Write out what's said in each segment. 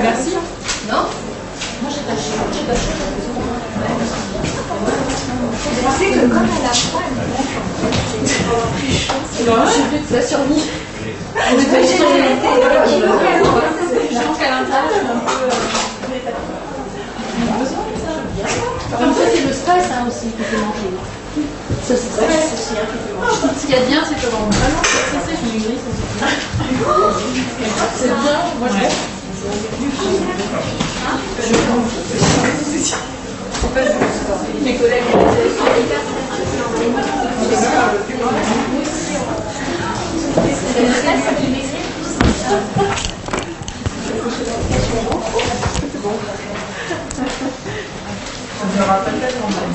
Merci. Non? Je sais que quand elle a froid, j'ai plus de la survie. Je pense qu'à l'intérieur, un peu. En fait, c'est le stress aussi qui peut manquer. Ce stress aussi, hein, qui peut manquer. Ce qu'il y a de bien, c'est que vraiment stressé, je me grise. C'est bien, moi je pense. Mes collègues,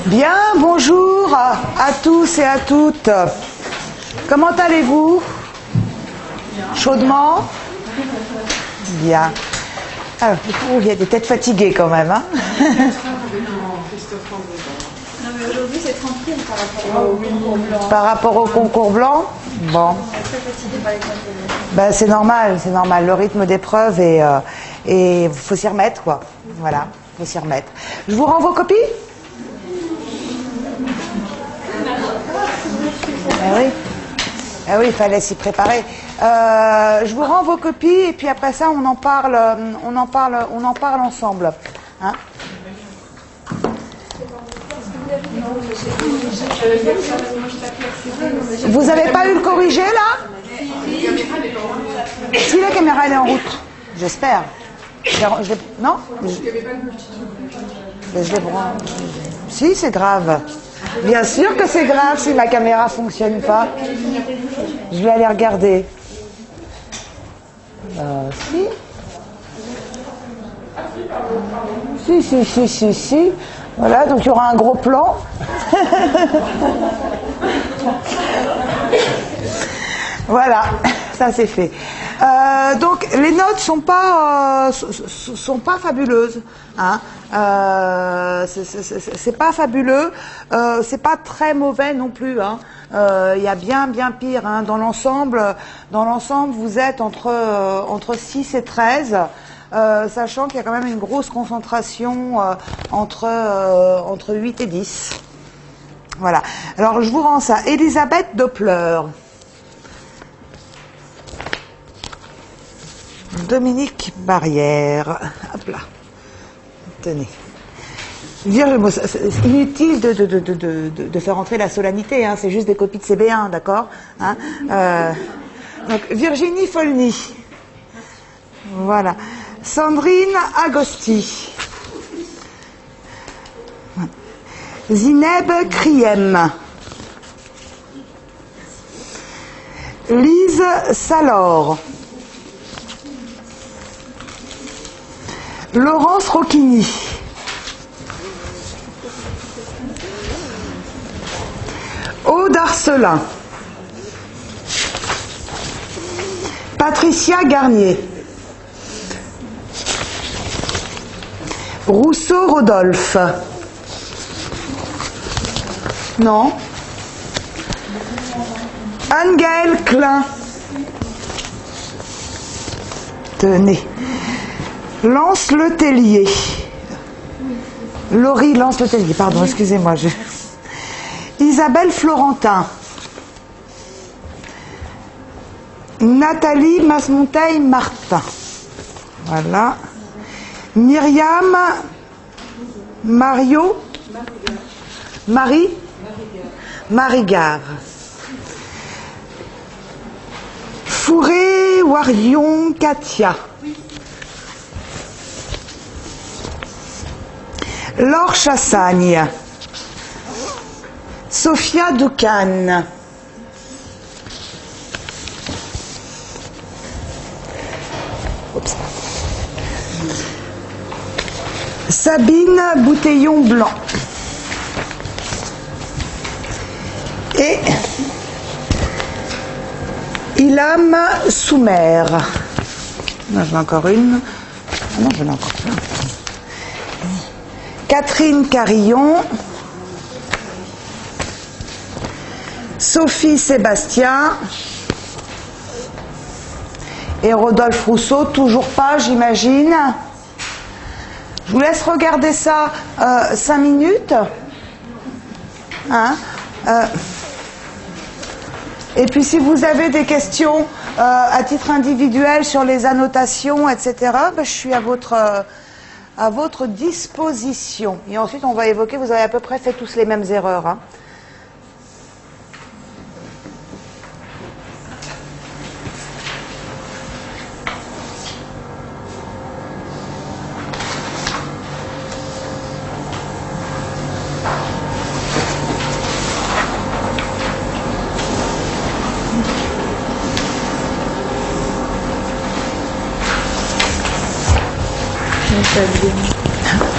Bien, bonjour à tous et à toutes. Comment allez-vous? Chaudement? Bien. Alors, il y a des têtes fatiguées quand même. Hein. Non, mais aujourd'hui c'est tranquille par rapport au concours blanc. Par rapport au concours blanc? Bon. Très fatiguée par les concours. Ben, c'est normal. Le rythme d'épreuve et faut s'y remettre, quoi. Voilà, faut s'y remettre. Je vous rends vos copies? Eh oui, il fallait s'y préparer. Je vous rends vos copies et puis après ça, on en parle ensemble. Hein? Vous n'avez pas eu le corrigé là? Si, la caméra elle est en route, j'espère. Non? Je les prends. Si, c'est grave. Bien sûr que c'est grave si ma caméra fonctionne pas. Je vais aller regarder. Si. Voilà, donc il y aura un gros plan. Voilà, ça c'est fait. Donc les notes sont pas fabuleuses. Hein. C'est pas fabuleux. C'est pas très mauvais non plus. Hein. Il y a bien pire. Hein. Dans l'ensemble, vous êtes entre 6 et 13. Sachant qu'il y a quand même une grosse concentration entre 8 et 10. Voilà. Alors, je vous rends ça. Elisabeth Doppler. Dominique Barrière. Hop là. Tenez. C'est inutile de faire entrer la solennité. Hein. C'est juste des copies de CB1, d'accord, hein. Donc, Virginie Folny. Voilà. Sandrine Agosti. Zineb Kriem. Lise Salor. Laurence Rocchini. Aude Arcelin. Patricia Garnier. Rousseau Rodolphe. Non. Anne-Gaëlle Klein. Tenez. Lance Letellier. Laurie Lance Letellier, pardon, excusez-moi. Isabelle Florentin. Nathalie Masmonteil-Martin. Voilà. Myriam Mario Marigard. Fourré Warion Katia. Laure Chassagne. Sophia Doucan. Oups. Sabine Bouteillon Blanc. Et Ilham Soumer. Non, j'en ai encore une. Ah non, j'en ai encore plein. Catherine Carillon. Sophie Sébastien. Et Rodolphe Rousseau, toujours pas, j'imagine. Je vous laisse regarder ça 5 minutes. Hein, et puis si vous avez des questions à titre individuel sur les annotations, etc., ben, je suis à votre disposition. Et ensuite, on va évoquer, vous avez à peu près fait tous les mêmes erreurs. Hein.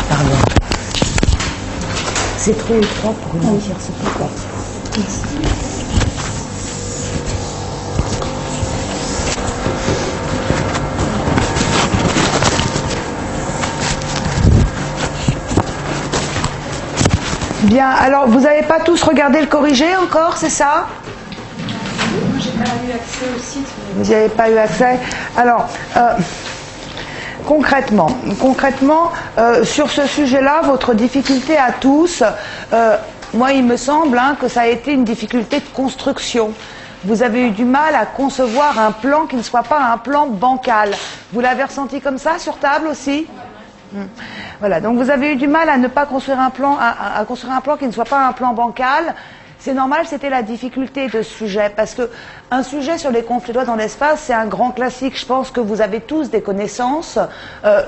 Pardon. C'est trop étroit pour une matière secondaire. Bien, alors vous n'avez pas tous regardé le corrigé encore, c'est ça? Moi, j'ai pas eu accès au site. Vous n'y avez pas eu accès? Alors, concrètement, sur ce sujet-là, votre difficulté à tous, moi il me semble que ça a été une difficulté de construction. Vous avez eu du mal à concevoir un plan qui ne soit pas un plan bancal. Vous l'avez ressenti comme ça sur table aussi? Voilà, donc vous avez eu du mal à ne pas construire un plan, à construire un plan qui ne soit pas un plan bancal. C'est normal, c'était la difficulté de ce sujet, parce que un sujet sur les conflits de loi dans l'espace, c'est un grand classique. Je pense que vous avez tous des connaissances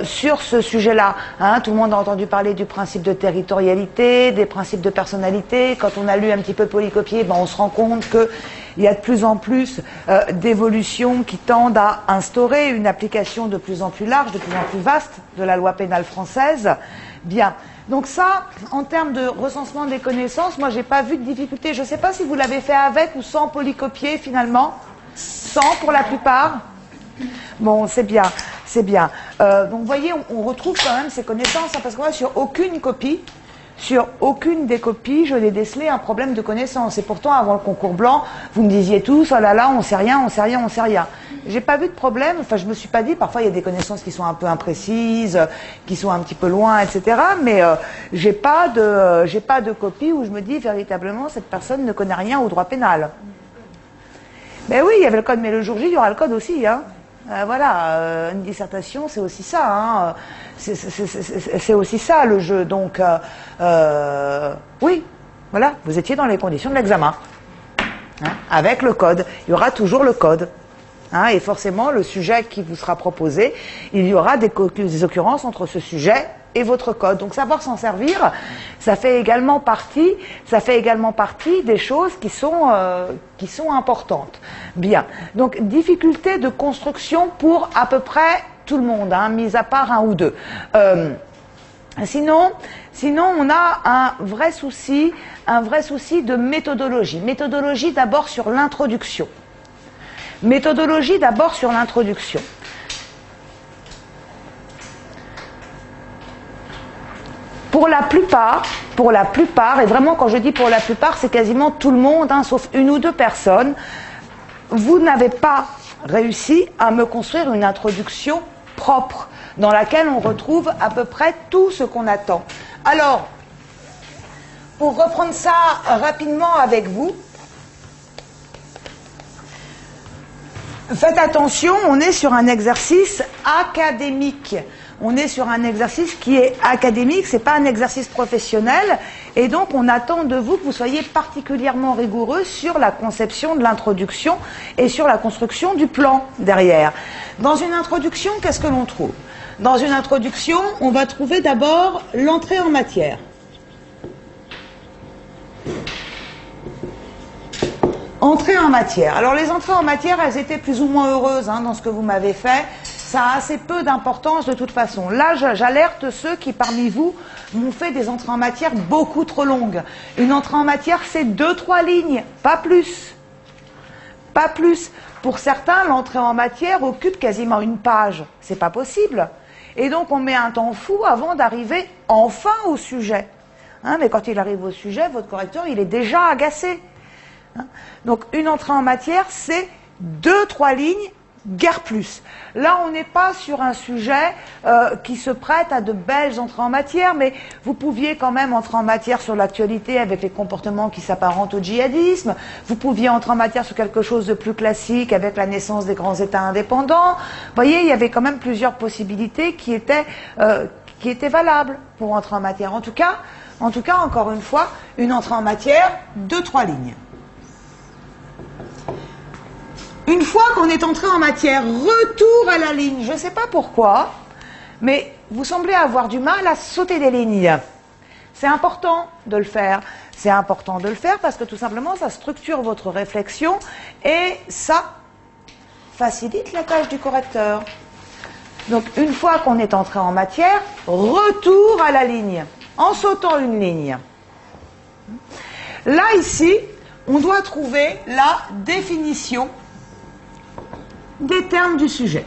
sur ce sujet-là. Hein, tout le monde a entendu parler du principe de territorialité, des principes de personnalité. Quand on a lu un petit peu Polycopier, on se rend compte qu'il y a de plus en plus d'évolutions qui tendent à instaurer une application de plus en plus large, de plus en plus vaste de la loi pénale française. Bien. Donc ça, en termes de recensement des connaissances, moi j'ai pas vu de difficulté. Je ne sais pas si vous l'avez fait avec ou sans polycopier finalement. Sans pour la plupart. Bon, c'est bien, c'est bien. Donc vous voyez, on retrouve quand même ces connaissances, parce que moi sur aucune des copies, je n'ai décelé un problème de connaissance. Et pourtant, avant le concours blanc, vous me disiez tous, oh là là, on sait rien, on sait rien, on sait rien. J'ai pas vu de problème, enfin je me suis pas dit, parfois il y a des connaissances qui sont un peu imprécises, qui sont un petit peu loin, etc. Mais j'ai pas de copie où je me dis véritablement cette personne ne connaît rien au droit pénal. Ben oui, il y avait le code, mais le jour J, il y aura le code aussi, hein. Voilà, une dissertation, c'est aussi ça, hein. C'est aussi ça le jeu. Donc, oui, voilà, vous étiez dans les conditions de l'examen, hein, avec le code. Il y aura toujours le code. Hein, et forcément, le sujet qui vous sera proposé, il y aura des occurrences entre ce sujet et votre code. Donc, savoir s'en servir, ça fait également partie des choses qui sont importantes. Bien. Donc, difficulté de construction pour à peu près tout le monde, hein, mis à part un ou deux. Sinon, on a un vrai souci de méthodologie. Méthodologie d'abord sur l'introduction. Méthodologie d'abord sur l'introduction. Pour la plupart, et vraiment quand je dis pour la plupart, c'est quasiment tout le monde, hein, sauf une ou deux personnes, vous n'avez pas réussi à me construire une introduction propre, dans laquelle on retrouve à peu près tout ce qu'on attend. Alors, pour reprendre ça rapidement avec vous, faites attention, on est sur un exercice académique. On est sur un exercice qui est académique, c'est pas un exercice professionnel, et donc on attend de vous que vous soyez particulièrement rigoureux sur la conception de l'introduction et sur la construction du plan derrière. Dans une introduction, qu'est-ce que l'on trouve? Dans une introduction, on va trouver d'abord l'entrée en matière. Entrée en matière. Alors les entrées en matière, elles étaient plus ou moins heureuses dans ce que vous m'avez fait. Ça a assez peu d'importance de toute façon. Là, j'alerte ceux qui, parmi vous, m'ont fait des entrées en matière beaucoup trop longues. Une entrée en matière, c'est 2-3 lignes, pas plus. Pas plus. Pour certains, l'entrée en matière occupe quasiment une page. C'est pas possible. Et donc, on met un temps fou avant d'arriver enfin au sujet. Mais quand il arrive au sujet, votre correcteur, il est déjà agacé. Donc, une entrée en matière, c'est 2-3 lignes, guère plus. Là, on n'est pas sur un sujet qui se prête à de belles entrées en matière, mais vous pouviez quand même entrer en matière sur l'actualité avec les comportements qui s'apparentent au djihadisme. Vous pouviez entrer en matière sur quelque chose de plus classique avec la naissance des grands États indépendants. Vous voyez, il y avait quand même plusieurs possibilités qui étaient valables pour entrer en matière. En tout cas, encore une fois, une entrée en matière de 3 lignes. Une fois qu'on est entré en matière, retour à la ligne. Je ne sais pas pourquoi, mais vous semblez avoir du mal à sauter des lignes. C'est important de le faire. C'est important de le faire parce que tout simplement, ça structure votre réflexion et ça facilite la tâche du correcteur. Donc, une fois qu'on est entré en matière, retour à la ligne, en sautant une ligne. Là, ici, on doit trouver la définition des termes du sujet.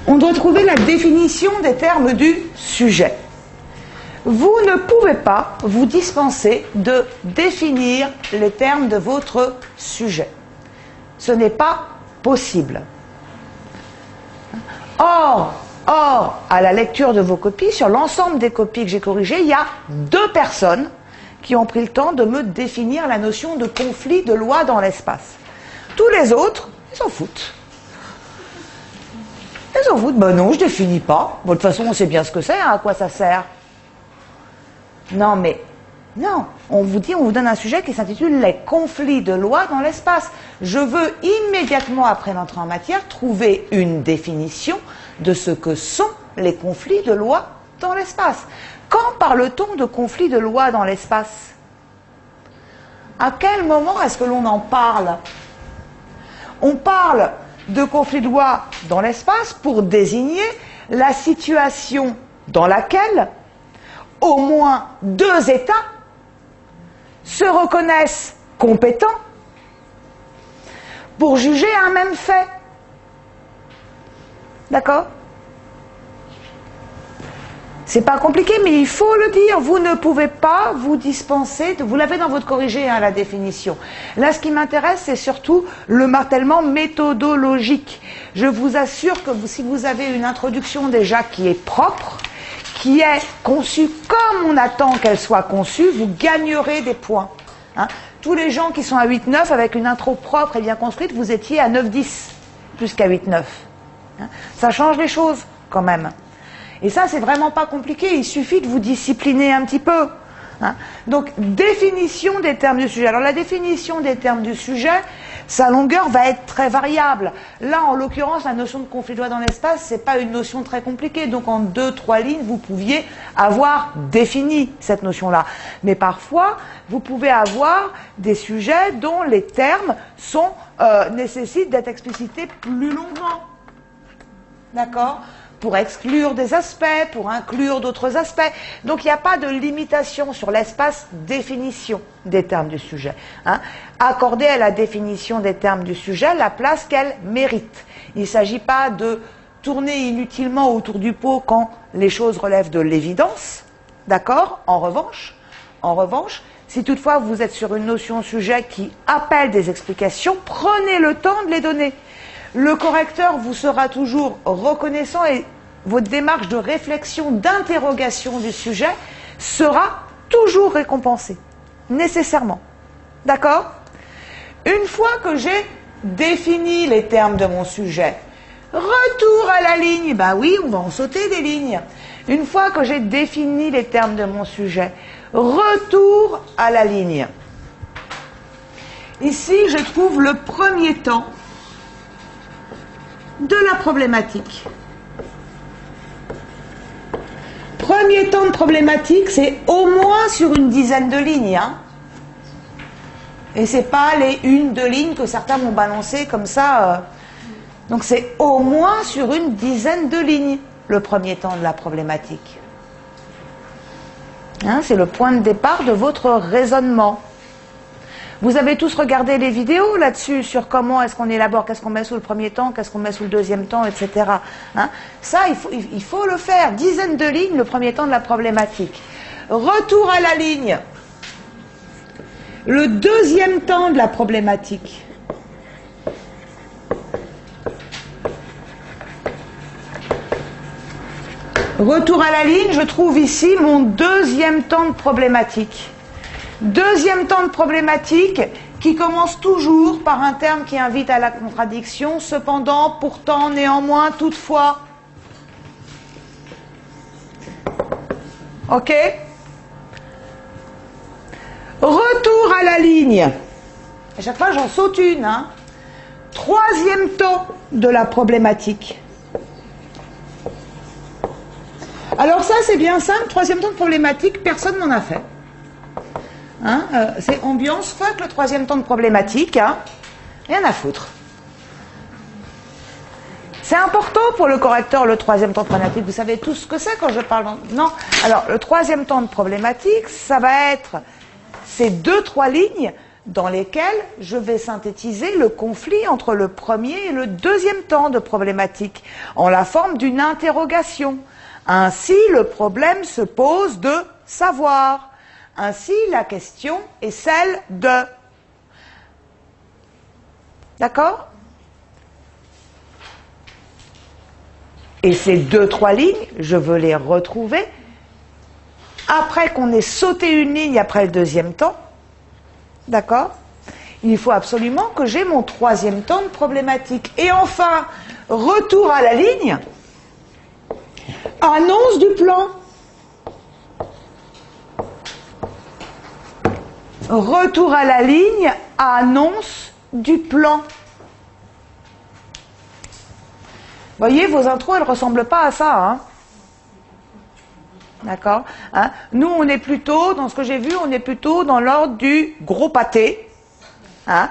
On doit trouver la définition des termes du sujet. Vous ne pouvez pas vous dispenser de définir les termes de votre sujet. Ce n'est pas possible. Or, à la lecture de vos copies, sur l'ensemble des copies que j'ai corrigées, il y a 2 personnes qui ont pris le temps de me définir la notion de conflit de loi dans l'espace. Tous les autres, ils s'en foutent. Ils s'en foutent. Ben non, je définis pas. Bon, de toute façon, on sait bien ce que c'est, hein, à quoi ça sert. Non, mais non. On vous donne un sujet qui s'intitule les conflits de loi dans l'espace. Je veux immédiatement, après l'entrée en matière, trouver une définition de ce que sont les conflits de loi dans l'espace. Quand parle-t-on de conflits de loi dans l'espace? À quel moment est-ce que l'on en parle? On parle de conflits de loi dans l'espace pour désigner la situation dans laquelle au moins 2 États se reconnaissent compétents pour juger un même fait. D'accord? C'est pas compliqué, mais il faut le dire. Vous ne pouvez pas vous dispenser, vous l'avez dans votre corrigé, hein, la définition. Là, ce qui m'intéresse, c'est surtout le martèlement méthodologique. Je vous assure que si vous avez une introduction déjà qui est propre, qui est conçue comme on attend qu'elle soit conçue, vous gagnerez des points. Hein. Tous les gens qui sont à 8-9 avec une intro propre et bien construite, vous étiez à 9-10, plus qu'à 8-9. Hein. Ça change les choses, quand même. Et ça, c'est vraiment pas compliqué, il suffit de vous discipliner un petit peu. Hein. Donc, définition des termes du sujet. Alors, la définition des termes du sujet, sa longueur va être très variable. Là, en l'occurrence, la notion de conflit de loi dans l'espace, c'est pas une notion très compliquée. Donc, en 2-3 lignes, vous pouviez avoir défini cette notion-là. Mais parfois, vous pouvez avoir des sujets dont les termes nécessitent d'être explicités plus longuement. D'accord ? Pour exclure des aspects, pour inclure d'autres aspects. Donc il n'y a pas de limitation sur l'espace définition des termes du sujet. Hein. Accordez à la définition des termes du sujet la place qu'elle mérite. Il ne s'agit pas de tourner inutilement autour du pot quand les choses relèvent de l'évidence. D'accord ? En revanche, si toutefois vous êtes sur une notion sujet qui appelle des explications, prenez le temps de les donner. Le correcteur vous sera toujours reconnaissant et votre démarche de réflexion, d'interrogation du sujet sera toujours récompensée, nécessairement. D'accord? Une fois que j'ai défini les termes de mon sujet, retour à la ligne, ben oui, on va en sauter des lignes. Une fois que j'ai défini les termes de mon sujet, retour à la ligne. Ici, je trouve le premier temps de la problématique. Premier temps de problématique, c'est au moins sur une dizaine de lignes. Hein. Et c'est pas les 1-2 lignes que certains m'ont balancé comme ça. Donc c'est au moins sur une dizaine de lignes, le premier temps de la problématique. Hein, c'est le point de départ de votre raisonnement. Vous avez tous regardé les vidéos là-dessus, sur comment est-ce qu'on élabore, qu'est-ce qu'on met sous le premier temps, qu'est-ce qu'on met sous le deuxième temps, etc. Hein? Ça, il faut le faire. Dizaine de lignes, le premier temps de la problématique. Retour à la ligne. Le deuxième temps de la problématique. Retour à la ligne, je trouve ici mon deuxième temps de problématique. Deuxième temps de problématique qui commence toujours par un terme qui invite à la contradiction, cependant, pourtant, néanmoins, toutefois. Ok? Retour à la ligne. À chaque fois, j'en saute une. Hein. Troisième temps de la problématique. Alors ça, c'est bien simple. Troisième temps de problématique, personne n'en a fait. Hein, c'est ambiance, fuck le troisième temps de problématique. Hein. Rien à foutre. C'est important pour le correcteur, le troisième temps de problématique. Vous savez tout ce que c'est quand je parle... Non. Alors, le troisième temps de problématique, ça va être ces 2-3 lignes dans lesquelles je vais synthétiser le conflit entre le premier et le deuxième temps de problématique, en la forme d'une interrogation. Ainsi, le problème se pose de savoir. Ainsi, la question est celle de... D'accord? Et ces 2-3 lignes, je veux les retrouver après qu'on ait sauté une ligne après le deuxième temps. D'accord? Il faut absolument que j'ai mon troisième temps de problématique. Et enfin, retour à la ligne, annonce du plan. Retour à la ligne, annonce du plan. Vous voyez, vos intros, elles ne ressemblent pas à ça. Hein. D'accord, hein. Nous, on est plutôt, dans ce que j'ai vu, on est plutôt dans l'ordre du gros pâté. Hein.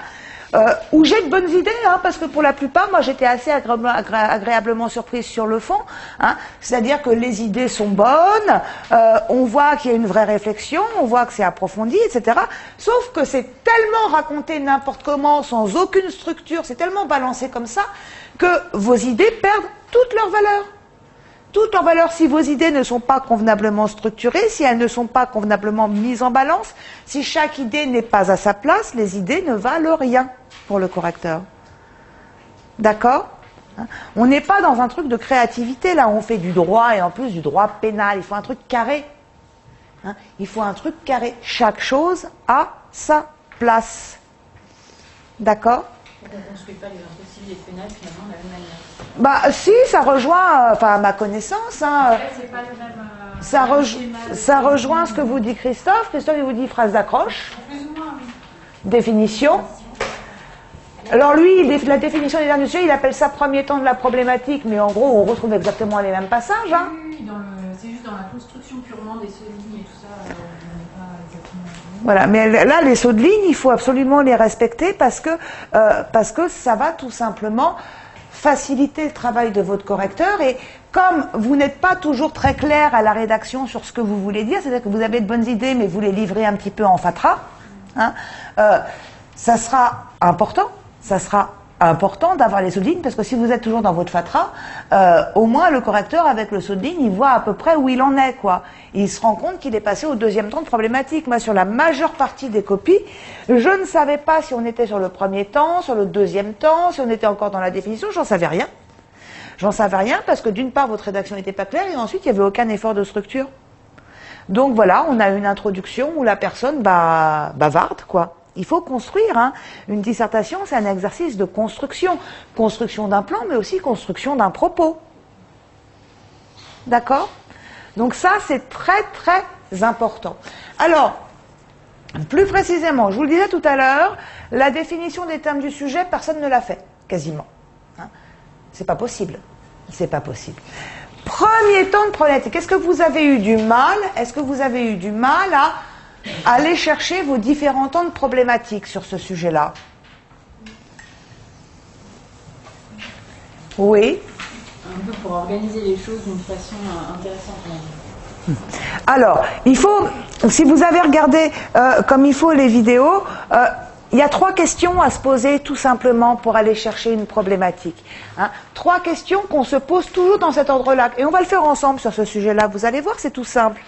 Où j'ai de bonnes idées, hein, parce que pour la plupart, moi, j'étais assez agréablement surprise sur le fond. Hein. C'est-à-dire que les idées sont bonnes, on voit qu'il y a une vraie réflexion, on voit que c'est approfondi, etc. Sauf que c'est tellement raconté n'importe comment, sans aucune structure, c'est tellement balancé comme ça, que vos idées perdent toute leur valeur. Toute leur valeur, si vos idées ne sont pas convenablement structurées, si elles ne sont pas convenablement mises en balance, si chaque idée n'est pas à sa place, les idées ne valent rien pour le correcteur. D'accord? On n'est pas dans un truc de créativité, là, on fait du droit, et en plus du droit pénal, il faut un truc carré. Il faut un truc carré. Chaque chose a sa place. D'accord? On ne construit pas les impôts civils et pénales finalement de la même manière. Bah si, ça rejoint, enfin à ma connaissance, hein, c'est pas le même, ça rejoint ce que vous dit Christophe. Christophe, il vous dit phrase d'accroche, plus ou moins, oui. Définition. Alors lui, la définition des derniers sujets, il appelle ça premier temps de la problématique, mais en gros, on retrouve exactement les mêmes passages. Hein. Oui, c'est juste dans la construction purement des lignes et tout ça, on n'est pas exactement... Voilà, mais là, les sauts de ligne, il faut absolument les respecter parce que ça va tout simplement faciliter le travail de votre correcteur. Et comme vous n'êtes pas toujours très clair à la rédaction sur ce que vous voulez dire, c'est-à-dire que vous avez de bonnes idées, mais vous les livrez un petit peu en fatras, hein, ça sera important d'avoir les sauts de ligne, parce que si vous êtes toujours dans votre fatras, au moins le correcteur avec le saut de ligne, il voit à peu près où il en est, quoi. Il se rend compte qu'il est passé au deuxième temps de problématique. Moi, sur la majeure partie des copies, je ne savais pas si on était sur le premier temps, sur le deuxième temps, si on était encore dans la définition, j'en savais rien. J'en savais rien parce que d'une part, votre rédaction n'était pas claire, et ensuite, il n'y avait aucun effort de structure. Donc voilà, on a une introduction où la personne bavarde, quoi. Il faut construire. Hein. Une dissertation, c'est un exercice de construction. Construction d'un plan, mais aussi construction d'un propos. D'accord? Donc ça, c'est très, très important. Alors, plus précisément, je vous le disais tout à l'heure, la définition des termes du sujet, personne ne l'a fait, quasiment. Hein. C'est pas possible. C'est pas possible. Premier temps de problématique. Est-ce que vous avez eu du mal? Est-ce que vous avez eu du mal à aller chercher vos différents temps de problématique sur ce sujet-là? Oui. Un peu pour organiser les choses d'une façon intéressante. Alors, il faut, si vous avez regardé comme il faut les vidéos, il y a 3 questions à se poser tout simplement pour aller chercher une problématique. Hein. 3 questions qu'on se pose toujours dans cet ordre-là. Et on va le faire ensemble sur ce sujet-là. Vous allez voir, c'est tout simple.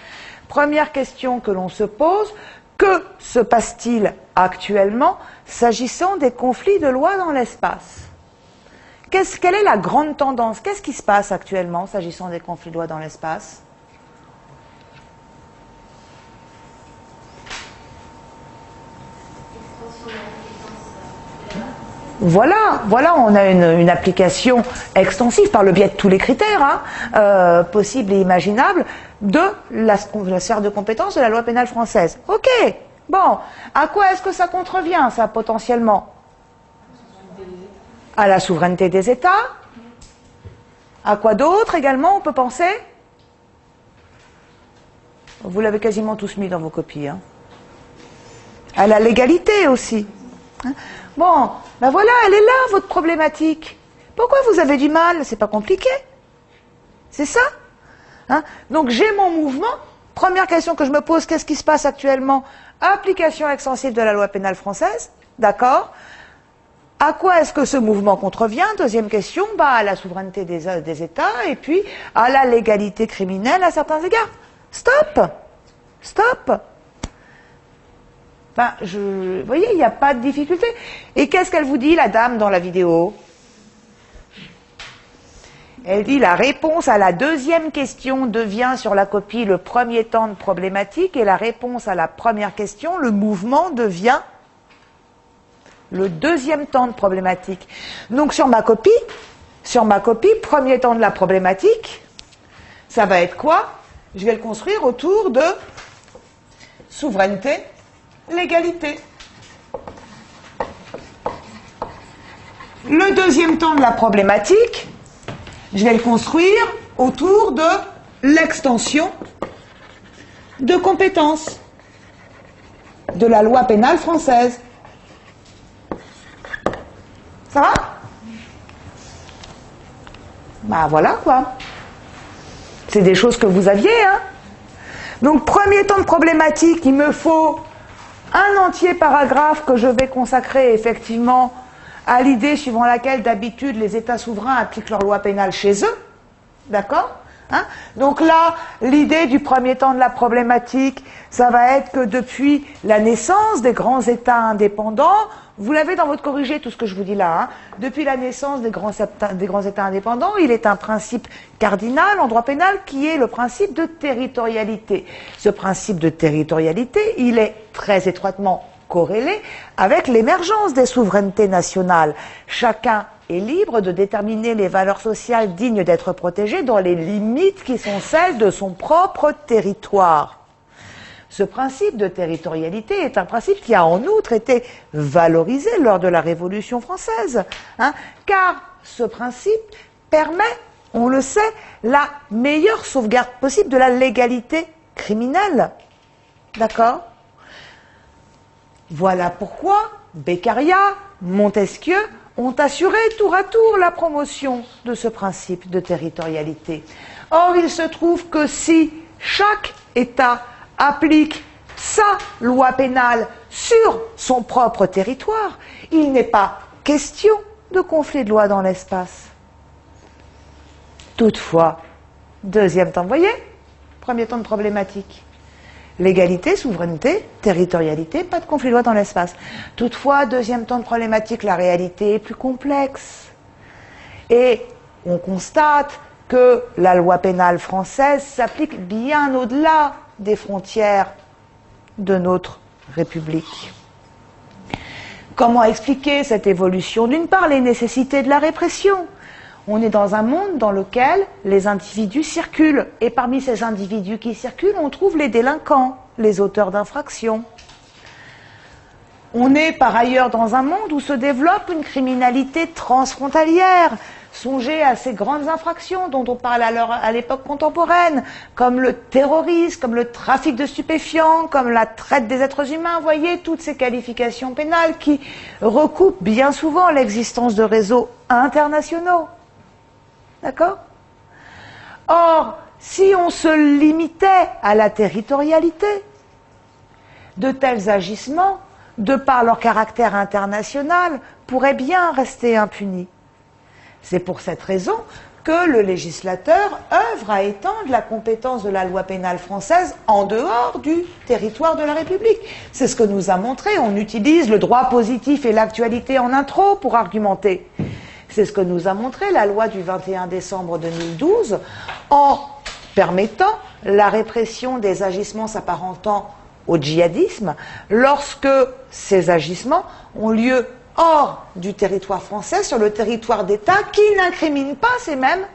Première question que l'on se pose, que se passe-t-il actuellement s'agissant des conflits de loi dans l'espace? Quelle est la grande tendance? Qu'est-ce qui se passe actuellement s'agissant des conflits de loi dans l'espace? Voilà, on a une application extensive par le biais de tous les critères possibles et imaginables de la sphère de compétence de la loi pénale française. Ok, bon, à quoi est-ce que ça contrevient, ça, potentiellement? À la souveraineté des États. À quoi d'autre également on peut penser? Vous l'avez quasiment tous mis dans vos copies. À la légalité aussi. Bon, ben voilà, elle est là, votre problématique. Pourquoi vous avez du mal? C'est pas compliqué. C'est ça. Donc j'ai mon mouvement. Première question que je me pose, qu'est-ce qui se passe actuellement? Application extensive de la loi pénale française. D'accord. À quoi est-ce que ce mouvement contrevient? Deuxième question, à la souveraineté des États et puis à la légalité criminelle à certains égards. Stop. Vous voyez, il n'y a pas de difficulté. Et qu'est-ce qu'elle vous dit, la dame, dans la vidéo? Elle dit la réponse à la deuxième question devient sur la copie le premier temps de problématique et la réponse à la première question, le mouvement, devient le deuxième temps de problématique. Donc sur ma copie, premier temps de la problématique, ça va être quoi? Je vais le construire autour de souveraineté, l'égalité. Le deuxième temps de la problématique, je vais le construire autour de l'extension de compétences de la loi pénale française. Ça va? Voilà quoi. C'est des choses que vous aviez, Donc, premier temps de problématique, il me faut un entier paragraphe que je vais consacrer effectivement à l'idée suivant laquelle d'habitude les États souverains appliquent leur loi pénale chez eux. D'accord? Donc là, l'idée du premier temps de la problématique, ça va être que depuis la naissance des grands États indépendants, vous l'avez dans votre corrigé, tout ce que je vous dis là, depuis la naissance des grands États indépendants, il est un principe cardinal en droit pénal qui est le principe de territorialité. Ce principe de territorialité, il est très étroitement corrélé avec l'émergence des souverainetés nationales. Chacun est libre de déterminer les valeurs sociales dignes d'être protégées dans les limites qui sont celles de son propre territoire. Ce principe de territorialité est un principe qui a en outre été valorisé lors de la Révolution française, car ce principe permet, on le sait, la meilleure sauvegarde possible de la légalité criminelle. D'accord ? Voilà pourquoi Beccaria, Montesquieu ont assuré tour à tour la promotion de ce principe de territorialité. Or, il se trouve que si chaque État applique sa loi pénale sur son propre territoire, il n'est pas question de conflit de loi dans l'espace. Toutefois, deuxième temps, vous voyez, premier temps de problématique. L'égalité, souveraineté, territorialité, pas de conflit de loi dans l'espace. Toutefois, deuxième temps de problématique, la réalité est plus complexe. Et on constate que la loi pénale française s'applique bien au-delà des frontières de notre République. Comment expliquer cette évolution? D'une part, les nécessités de la répression. On est dans un monde dans lequel les individus circulent. Et parmi ces individus qui circulent, on trouve les délinquants, les auteurs d'infractions. On est par ailleurs dans un monde où se développe une criminalité transfrontalière. Songez à ces grandes infractions dont on parle à l'époque contemporaine, comme le terrorisme, comme le trafic de stupéfiants, comme la traite des êtres humains. Vous voyez, toutes ces qualifications pénales qui recoupent bien souvent l'existence de réseaux internationaux. D'accord? Or, si on se limitait à la territorialité, de tels agissements, de par leur caractère international, pourraient bien rester impunis. C'est pour cette raison que le législateur œuvre à étendre la compétence de la loi pénale française en dehors du territoire de la République. C'est ce que nous a montré. On utilise le droit positif et l'actualité en intro pour argumenter. C'est ce que nous a montré la loi du 21 décembre 2012 en permettant la répression des agissements s'apparentant au djihadisme lorsque ces agissements ont lieu hors du territoire français, sur le territoire d'État qui n'incrimine pas ces mêmes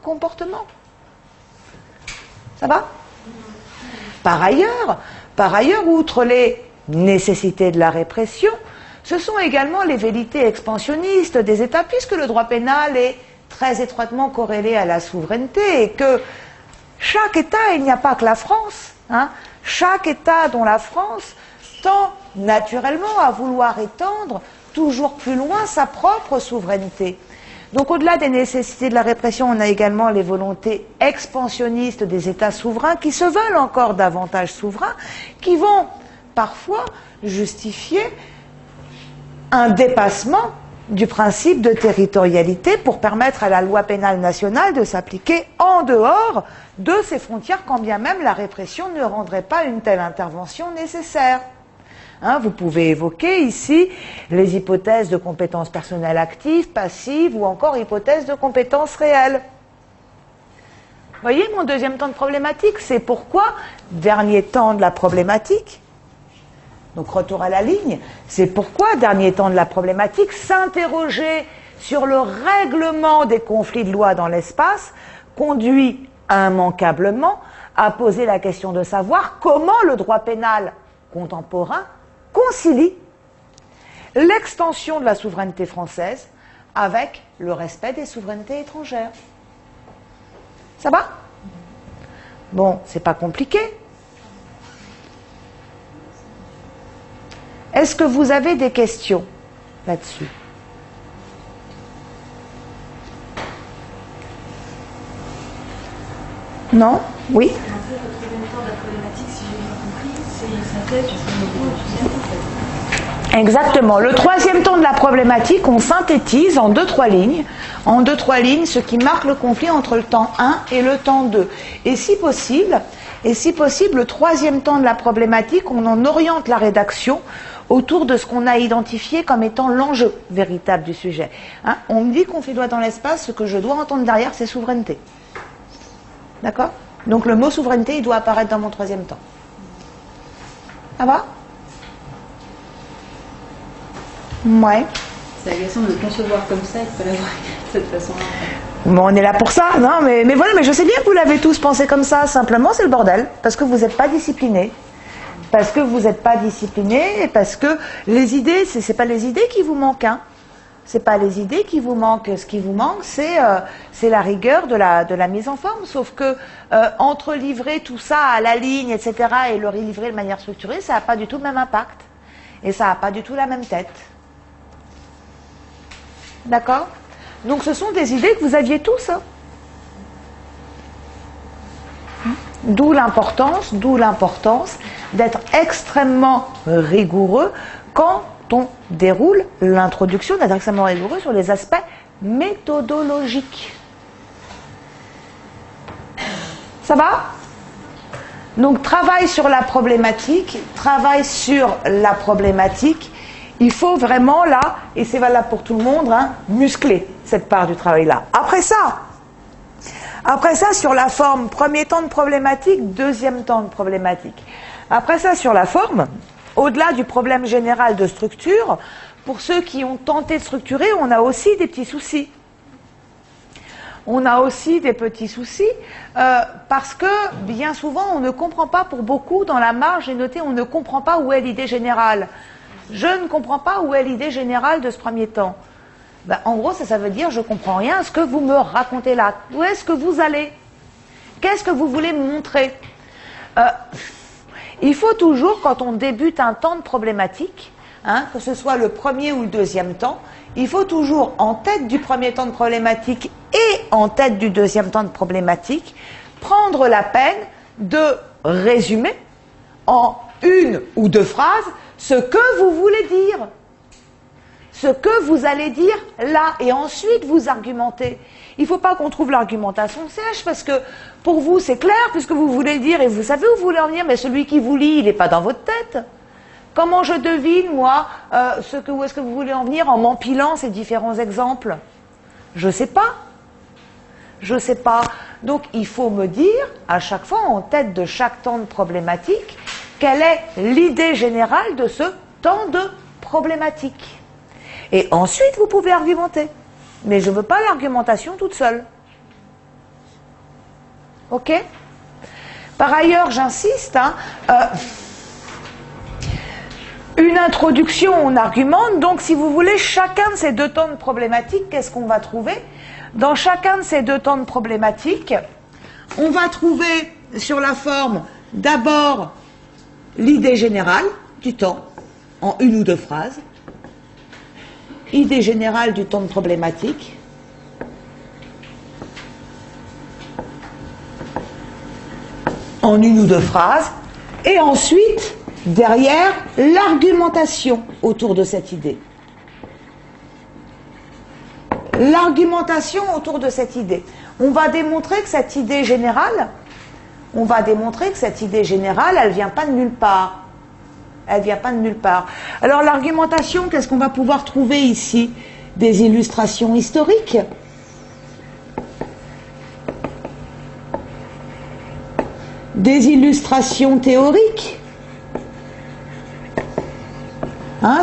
comportements. Ça va ? Par ailleurs, outre les nécessités de la répression, ce sont également les velléités expansionnistes des États, puisque le droit pénal est très étroitement corrélé à la souveraineté, et que chaque État, il n'y a pas que la France, chaque État dont la France tend naturellement à vouloir étendre toujours plus loin sa propre souveraineté. Donc au-delà des nécessités de la répression, on a également les volontés expansionnistes des États souverains qui se veulent encore davantage souverains, qui vont parfois justifier un dépassement du principe de territorialité pour permettre à la loi pénale nationale de s'appliquer en dehors de ses frontières, quand bien même la répression ne rendrait pas une telle intervention nécessaire. Vous pouvez évoquer ici les hypothèses de compétences personnelles actives, passives ou encore hypothèses de compétences réelles. Vous voyez mon deuxième temps de problématique, c'est pourquoi, dernier temps de la problématique, donc retour à la ligne, c'est pourquoi, dernier temps de la problématique, s'interroger sur le règlement des conflits de loi dans l'espace conduit immanquablement à poser la question de savoir comment le droit pénal contemporain concilie l'extension de la souveraineté française avec le respect des souverainetés étrangères. Ça va ? Bon, c'est pas compliqué. Est-ce que vous avez des questions là-dessus ? Non ? Oui ? Exactement. Le troisième temps de la problématique, on synthétise en 2-3 lignes. En 2-3 lignes, ce qui marque le conflit entre le temps 1 et le temps 2. Et si possible, le troisième temps de la problématique, on en oriente la rédaction autour de ce qu'on a identifié comme étant l'enjeu véritable du sujet. On me dit conflit de loi dans l'espace, ce que je dois entendre derrière, c'est souveraineté. D'accord ? Donc le mot souveraineté, il doit apparaître dans mon troisième temps. Ça va ? Ouais. C'est agaçant de le concevoir comme ça et de ne pas l'avoir de cette façon-là. Bon, on est là pour ça, non, mais voilà, mais je sais bien que vous l'avez tous pensé comme ça, simplement c'est le bordel, parce que vous n'êtes pas disciplinés. Parce que vous n'êtes pas disciplinés, et parce que les idées, c'est pas les idées qui vous manquent, C'est pas les idées qui vous manquent, ce qui vous manque, c'est la rigueur de la mise en forme, sauf que entre livrer tout ça à la ligne, etc., et le relivrer de manière structurée, ça n'a pas du tout le même impact, et ça n'a pas du tout la même tête. D'accord ? Donc ce sont des idées que vous aviez tous. D'où l'importance d'être extrêmement rigoureux quand on déroule l'introduction, d'être extrêmement rigoureux sur les aspects méthodologiques. Ça va ? Donc travail sur la problématique, il faut vraiment là, et c'est valable pour tout le monde, muscler cette part du travail-là. Après ça, sur la forme, premier temps de problématique, deuxième temps de problématique. Après ça, sur la forme, au-delà du problème général de structure, pour ceux qui ont tenté de structurer, on a aussi des petits soucis. Parce que bien souvent, on ne comprend pas, pour beaucoup, dans la marge, j'ai noté, on ne comprend pas où est l'idée générale. Je ne comprends pas où est l'idée générale de ce premier temps. En gros, ça veut dire je ne comprends rien à ce que vous me racontez là. Où est-ce que vous allez ? Qu'est-ce que vous voulez me montrer ? Il faut toujours, quand on débute un temps de problématique, que ce soit le premier ou le deuxième temps, il faut toujours, en tête du premier temps de problématique et en tête du deuxième temps de problématique, prendre la peine de résumer en 1 ou 2 phrases ce que vous voulez dire. ce que vous allez dire là, et ensuite vous argumentez. Il ne faut pas qu'on trouve l'argumentation sèche, parce que pour vous c'est clair, puisque vous voulez dire, et vous savez où vous voulez en venir, mais celui qui vous lit, il n'est pas dans votre tête. Comment je devine, moi, où est-ce que vous voulez en venir en m'empilant ces différents exemples? Je ne sais pas. Je ne sais pas. Donc il faut me dire, à chaque fois, en tête de chaque temps de problématique, quelle est l'idée générale de ce temps de problématique. Et ensuite, vous pouvez argumenter. Mais je ne veux pas l'argumentation toute seule. Ok? Par ailleurs, j'insiste, une introduction, on argumente, donc si vous voulez, chacun de ces deux temps de problématique, qu'est-ce qu'on va trouver? Dans chacun de ces deux temps de problématique, on va trouver sur la forme d'abord l'idée générale du temps, en une ou deux phrases, idée générale du temps de problématique, en une ou deux phrases, et ensuite, derrière, l'argumentation autour de cette idée. L'argumentation autour de cette idée. On va démontrer que cette idée générale, elle ne vient pas de nulle part. Elle ne vient pas de nulle part. Alors l'argumentation, qu'est-ce qu'on va pouvoir trouver ici? Des illustrations historiques. Des illustrations théoriques.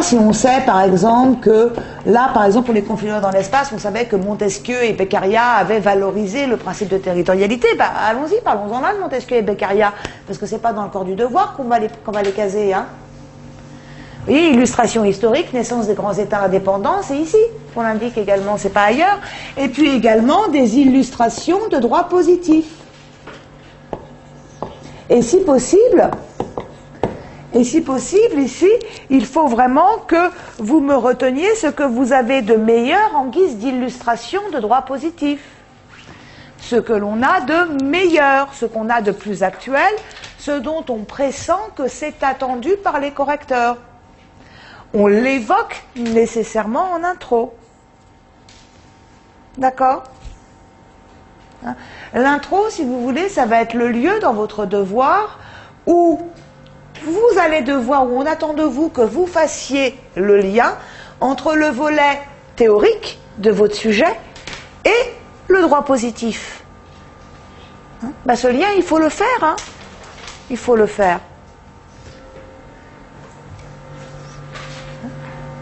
Si on sait par exemple que, là par exemple pour les conflits dans l'espace, on savait que Montesquieu et Beccaria avaient valorisé le principe de territorialité, allons-y, parlons-en là de Montesquieu et Beccaria, parce que c'est pas dans le corps du devoir qu'on va les caser. Vous voyez, illustration historique, naissance des grands États indépendants, c'est ici qu'on l'indique également, c'est pas ailleurs. Et puis également des illustrations de droit positif. Et si possible, ici, il faut vraiment que vous me reteniez ce que vous avez de meilleur en guise d'illustration de droit positif. Ce que l'on a de meilleur, ce qu'on a de plus actuel, ce dont on pressent que c'est attendu par les correcteurs. On l'évoque nécessairement en intro. D'accord ? L'intro, si vous voulez, ça va être le lieu dans votre devoir où vous allez devoir, où on attend de vous que vous fassiez le lien entre le volet théorique de votre sujet et le droit positif. Ce lien, il faut le faire. Il faut le faire.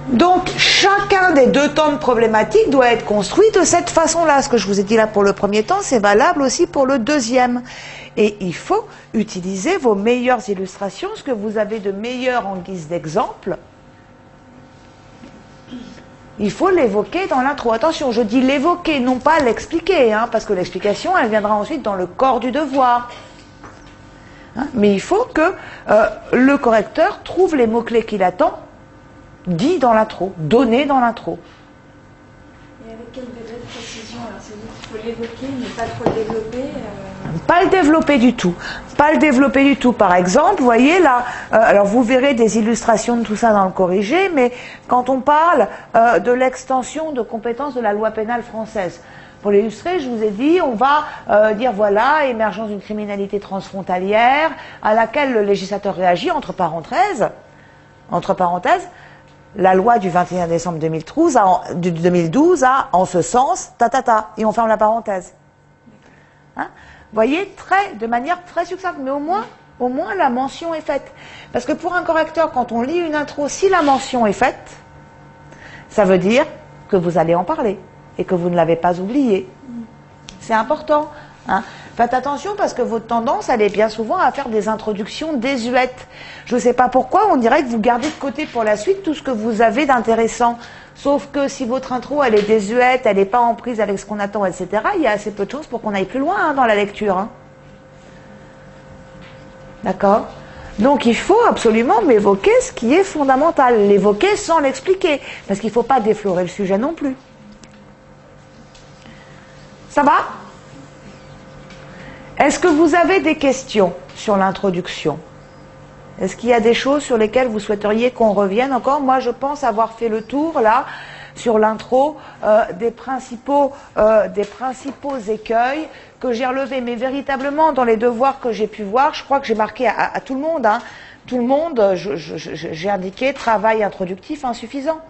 Donc, chacun des deux temps de problématique doit être construit de cette façon-là. Ce que je vous ai dit là pour le premier temps, c'est valable aussi pour le deuxième. Et il faut utiliser vos meilleures illustrations, ce que vous avez de meilleur en guise d'exemple. Il faut l'évoquer dans l'intro. Attention, je dis l'évoquer, non pas l'expliquer, parce que l'explication, elle viendra ensuite dans le corps du devoir. Mais il faut que le correcteur trouve les mots-clés qu'il attend, dit dans l'intro, donné dans l'intro. Et avec quel degré de précision? Alors, c'est-à-dire qu'il faut l'évoquer, mais pas trop le développer Pas le développer du tout. Pas le développer du tout. Par exemple, vous voyez là, alors vous verrez des illustrations de tout ça dans le corrigé, mais quand on parle de l'extension de compétences de la loi pénale française, pour l'illustrer, je vous ai dit, on va dire voilà, émergence d'une criminalité transfrontalière à laquelle le législateur réagit, entre parenthèses, la loi du 21 décembre 2012 a, en ce sens, et on ferme la parenthèse. Vous voyez, de manière très succincte, mais au moins la mention est faite. Parce que pour un correcteur, quand on lit une intro, si la mention est faite, ça veut dire que vous allez en parler et que vous ne l'avez pas oublié. C'est important. Faites attention parce que votre tendance, elle est bien souvent à faire des introductions désuètes. Je ne sais pas pourquoi, on dirait que vous gardez de côté pour la suite tout ce que vous avez d'intéressant. Sauf que si votre intro, elle est désuète, elle n'est pas en prise avec ce qu'on attend, etc., il y a assez peu de choses pour qu'on aille plus loin dans la lecture. D'accord ? Donc il faut absolument m'évoquer ce qui est fondamental. L'évoquer sans l'expliquer. Parce qu'il ne faut pas déflorer le sujet non plus. Ça va ? Est-ce que vous avez des questions sur l'introduction? Est-ce qu'il y a des choses sur lesquelles vous souhaiteriez qu'on revienne encore? Moi, je pense avoir fait le tour, là. sur l'intro des principaux écueils que j'ai relevés. Mais véritablement, dans les devoirs que j'ai pu voir, je crois que j'ai marqué à tout le monde, hein, tout le monde, j'ai indiqué travail introductif insuffisant.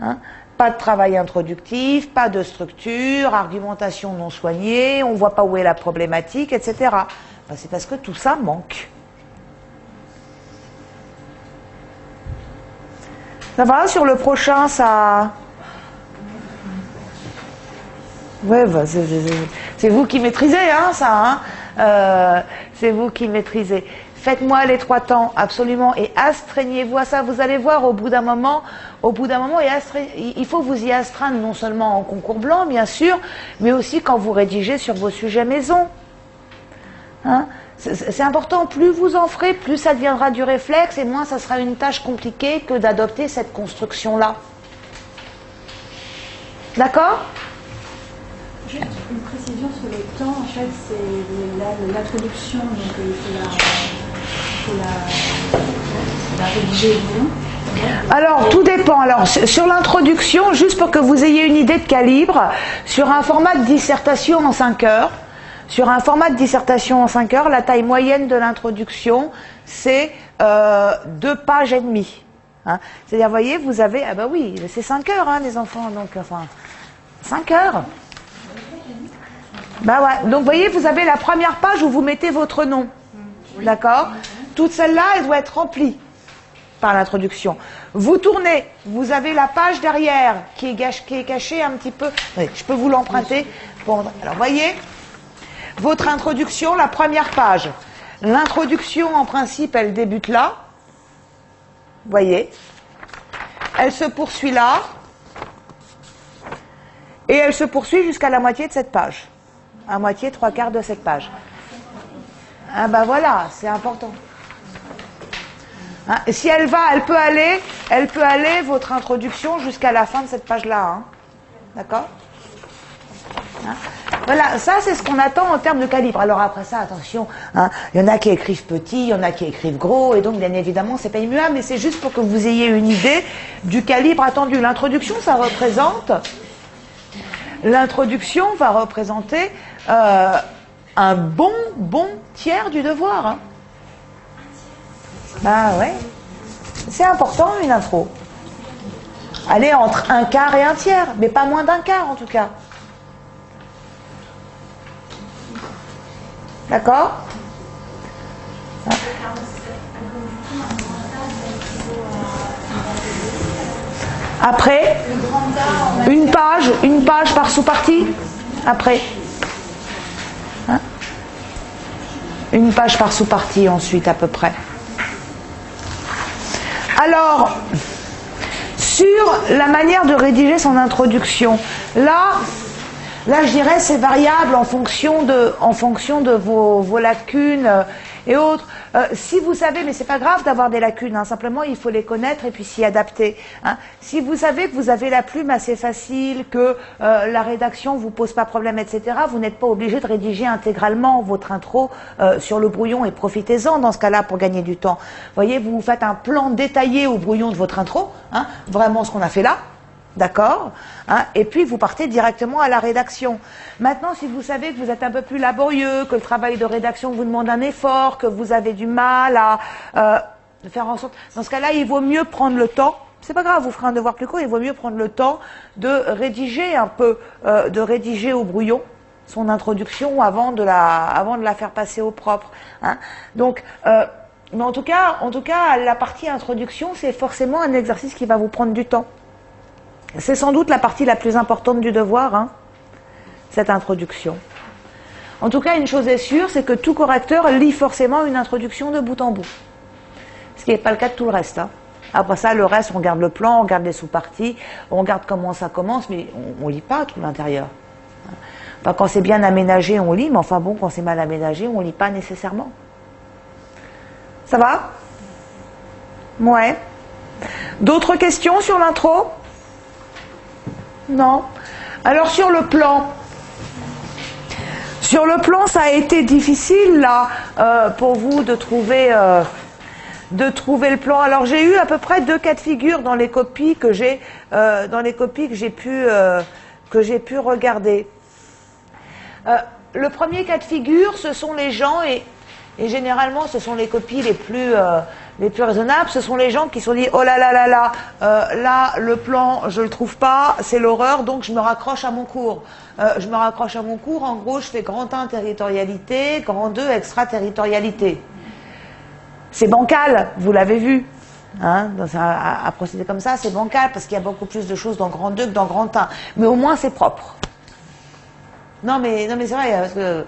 Hein. Pas de travail introductif, pas de structure, argumentation non soignée, on ne voit pas où est la problématique, etc. Ben, c'est parce que tout ça manque. Ça va, sur le prochain, ça... Ouais, bah, c'est vous qui maîtrisez, hein, ça. Hein, c'est vous qui maîtrisez. Faites-moi les 3 temps, absolument, et astreignez-vous à ça. Vous allez voir, au bout d'un moment, il faut vous y astreindre, non seulement en concours blanc, bien sûr, mais aussi quand vous rédigez sur vos sujets maison. Hein, c'est important, plus vous en ferez, plus ça deviendra du réflexe, et moins ça sera une tâche compliquée que d'adopter cette construction-là. D'accord ? Juste une précision sur le temps, en fait, c'est l'introduction, donc il faut la rédiger ou non. Alors, tout dépend. Alors, sur l'introduction, juste pour que vous ayez une idée de calibre, sur un format de dissertation en 5 heures, la taille moyenne de l'introduction, c'est 2 pages et demie. Hein. C'est-à-dire, vous voyez, vous avez... Ah bah oui, c'est 5 heures, hein, les enfants, donc, enfin... 5 heures. Ben ouais. Donc, vous voyez, vous avez la première page où vous mettez votre nom. D'accord ? Toute celle-là, elle doit être remplie par l'introduction. Vous tournez, vous avez la page derrière qui est cachée un petit peu. Oui, je peux vous l'emprunter. Bon, alors, voyez, votre introduction, la première page. L'introduction, en principe, elle débute là. Voyez. Elle se poursuit là. Et elle se poursuit jusqu'à la moitié de cette page. À moitié, 3/4 de cette page. Ah ben voilà, c'est important. Hein, si elle va, elle peut aller, votre introduction, jusqu'à la fin de cette page-là. Hein. D'accord ? Hein, voilà, ça c'est ce qu'on attend en termes de calibre. Alors après ça, attention, hein, il y en a qui écrivent petit, il y en a qui écrivent gros, et donc bien évidemment c'est pas immuable, mais c'est juste pour que vous ayez une idée du calibre attendu. L'introduction, ça représente... L'introduction va représenter un bon tiers du devoir. Hein. Ah ouais. C'est important une intro. Allez, entre 1/4 et 1/3, mais pas moins d'1/4 en tout cas. D'accord ? Après, une page par sous-partie. Après. Hein? Une page par sous-partie ensuite à peu près. Alors, sur la manière de rédiger son introduction, là je dirais c'est variable en fonction de vos lacunes et autres. Si vous savez, mais c'est pas grave d'avoir des lacunes, hein, simplement il faut les connaître et puis s'y adapter. Hein. Si vous savez que vous avez la plume assez facile, que la rédaction vous pose pas problème, etc., vous n'êtes pas obligé de rédiger intégralement votre intro sur le brouillon et profitez-en dans ce cas-là pour gagner du temps. Vous voyez, vous faites un plan détaillé au brouillon de votre intro, hein, vraiment ce qu'on a fait là. D'accord, hein, et puis vous partez directement à la rédaction. Maintenant, si vous savez que vous êtes un peu plus laborieux, que le travail de rédaction vous demande un effort, que vous avez du mal à faire en sorte... Dans ce cas-là, il vaut mieux prendre le temps, c'est pas grave, vous ferez un devoir plus court, il vaut mieux prendre le temps de rédiger un peu, de rédiger au brouillon son introduction avant de la faire passer au propre. Hein. Donc, mais en tout cas, la partie introduction, c'est forcément un exercice qui va vous prendre du temps. C'est sans doute la partie la plus importante du devoir, hein, cette introduction. En tout cas, une chose est sûre, c'est que tout correcteur lit forcément une introduction de bout en bout. Ce qui n'est pas le cas de tout le reste. Hein. Après ça, le reste, on garde le plan, on garde les sous-parties, on regarde comment ça commence, mais on ne lit pas tout l'intérieur. Enfin, quand c'est bien aménagé, on lit, mais enfin bon, quand c'est mal aménagé, on ne lit pas nécessairement. Ça va ? Ouais. D'autres questions sur l'intro ? Non. Alors sur le plan, ça a été difficile là pour vous de trouver de trouver le plan. Alors j'ai eu à peu près 2 cas de figure dans les copies que j'ai pu regarder. Le premier cas de figure, ce sont les gens, et généralement ce sont les copies les plus raisonnables, ce sont les gens qui se sont dit oh là là là là, là le plan je le trouve pas, c'est l'horreur, donc je me raccroche à mon cours. Je me raccroche à mon cours, en gros je fais grand 1 territorialité, grand 2 extraterritorialité. C'est bancal, vous l'avez vu. Hein, à procéder comme ça, c'est bancal parce qu'il y a beaucoup plus de choses dans grand 2 que dans grand 1. Mais au moins c'est propre. Non mais c'est vrai, parce que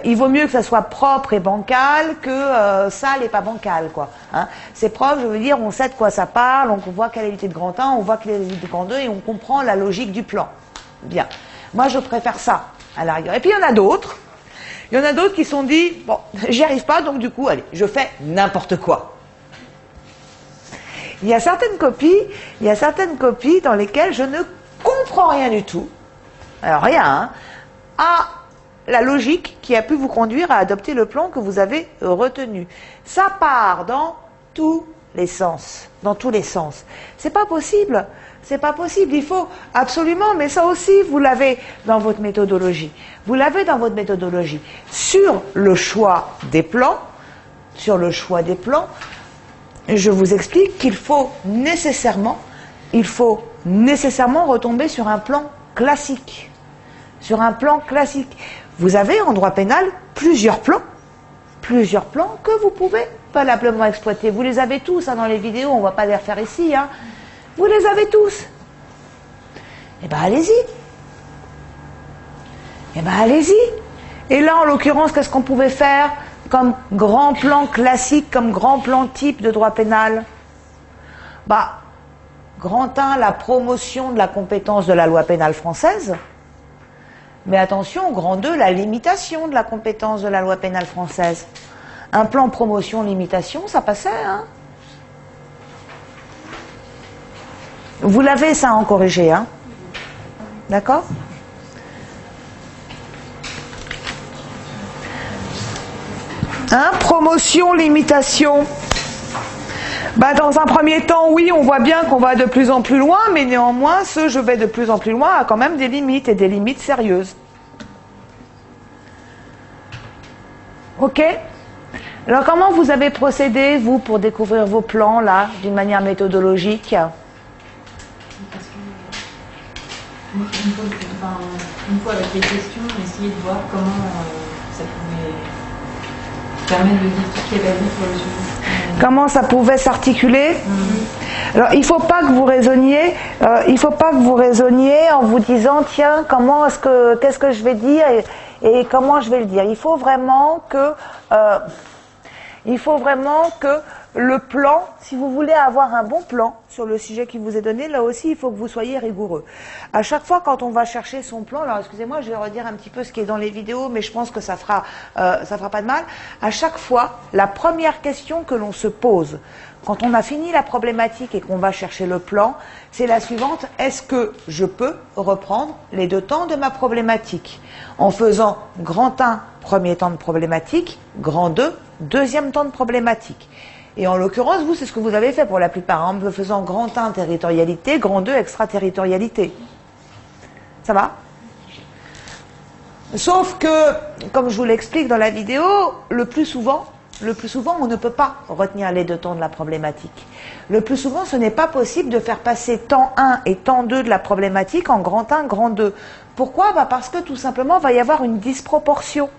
il vaut mieux que ça soit propre et bancal que sale et pas bancal, quoi. Hein. C'est propre, je veux dire, on sait de quoi ça parle, on voit quelle est l'unité de grand 1, on voit quelle est l'unité de grand 2 et on comprend la logique du plan. Bien. Moi je préfère ça, à la rigueur. Et puis il y en a d'autres. Il y en a d'autres qui se sont dit, bon, j'y arrive pas, donc du coup, allez, je fais n'importe quoi. Il y a certaines copies dans lesquelles je ne comprends rien du tout. Alors rien, hein, à la logique qui a pu vous conduire à adopter le plan que vous avez retenu. Ça part dans tous les sens. Dans tous les sens. C'est pas possible. C'est pas possible. Il faut absolument, mais ça aussi, vous l'avez dans votre méthodologie. Vous l'avez dans votre méthodologie. Sur le choix des plans, je vous explique qu'il faut nécessairement retomber sur un plan classique. Sur un plan classique. Vous avez en droit pénal plusieurs plans que vous pouvez valablement exploiter. Vous les avez tous hein, dans les vidéos, on ne va pas les refaire ici. Hein. Vous les avez tous. Eh bien, allez-y. Et là, en l'occurrence, qu'est-ce qu'on pouvait faire comme grand plan classique, comme grand plan type de droit pénal? Bah, grand 1, la promotion de la compétence de la loi pénale française. Mais attention, grand 2, la limitation de la compétence de la loi pénale française. Un plan promotion-limitation, ça passait, hein? Vous l'avez ça en corrigé, hein? D'accord? Hein? Promotion, limitation. Bah, dans un premier temps, oui, on voit bien qu'on va de plus en plus loin, mais néanmoins, ce je vais de plus en plus loin a quand même des limites, et des limites sérieuses. Ok? Alors, comment vous avez procédé, vous, pour découvrir vos plans, là, d'une manière méthodologique? Parce que une fois avec les questions, on essayait de voir comment ça pouvait permettre de d'expliquer la vie sur le sujet. Comment ça pouvait s'articuler? Alors, il ne faut pas que vous raisonniez, en vous disant, tiens, qu'est-ce que je vais dire et comment je vais le dire. Il faut vraiment que le plan, si vous voulez avoir un bon plan sur le sujet qui vous est donné, là aussi, il faut que vous soyez rigoureux. À chaque fois, quand on va chercher son plan, alors excusez-moi, je vais redire un petit peu ce qui est dans les vidéos, mais je pense que ça fera pas de mal. À chaque fois, la première question que l'on se pose, quand on a fini la problématique et qu'on va chercher le plan, c'est la suivante: est-ce que je peux reprendre les 2 temps de ma problématique en faisant grand 1, premier temps de problématique, grand 2, deuxième temps de problématique? Et en l'occurrence, vous, c'est ce que vous avez fait pour la plupart, en faisant grand 1 territorialité, grand 2 extraterritorialité. Ça va? Sauf que, comme je vous l'explique dans la vidéo, le plus souvent, on ne peut pas retenir les 2 temps de la problématique. Le plus souvent, ce n'est pas possible de faire passer temps 1 et temps 2 de la problématique en grand 1, grand 2. Pourquoi? Bah parce que tout simplement, il va y avoir une disproportion.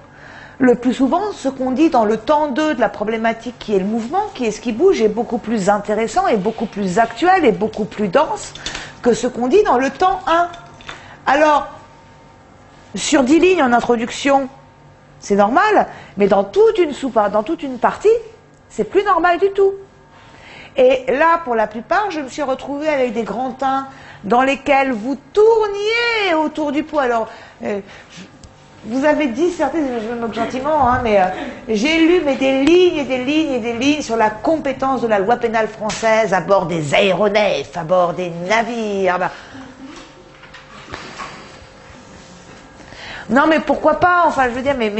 Le plus souvent, ce qu'on dit dans le temps 2 de la problématique, qui est le mouvement, qui est ce qui bouge, est beaucoup plus intéressant et beaucoup plus actuel et beaucoup plus dense que ce qu'on dit dans le temps 1. Alors, sur 10 lignes en introduction, c'est normal, mais dans toute une partie, c'est plus normal du tout. Et là, pour la plupart, je me suis retrouvée avec des grands 1 dans lesquels vous tourniez autour du pot. Alors, vous avez disserté, je me moque gentiment, hein, mais j'ai lu des lignes et des lignes et des lignes sur la compétence de la loi pénale française à bord des aéronefs, à bord des navires. Ben... Non, mais pourquoi pas? Enfin, je veux dire, mais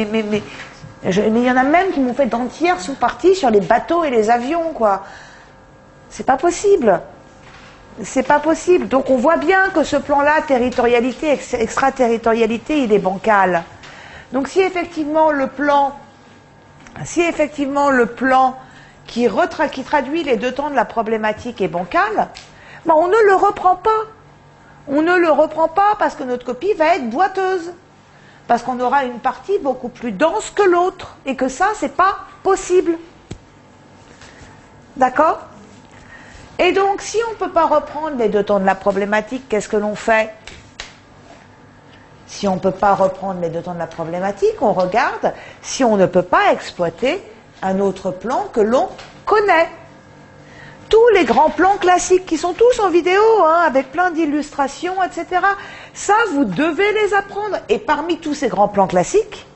Mais il y en a même qui m'ont fait d'entières sous-parties sur les bateaux et les avions, quoi. C'est pas possible. C'est pas possible. Donc on voit bien que ce plan-là, territorialité, extraterritorialité, il est bancal. Donc si effectivement le plan qui traduit les deux temps de la problématique est bancal, ben on ne le reprend pas. On ne le reprend pas parce que notre copie va être boiteuse. Parce qu'on aura une partie beaucoup plus dense que l'autre. Et que ça, c'est pas possible. D'accord ? Et donc, si on ne peut pas reprendre les deux temps de la problématique, qu'est-ce que l'on fait ? Si on ne peut pas reprendre les deux temps de la problématique, on regarde si on ne peut pas exploiter un autre plan que l'on connaît. Tous les grands plans classiques qui sont tous en vidéo, hein, avec plein d'illustrations, etc. Ça, vous devez les apprendre. Et parmi tous ces grands plans classiques,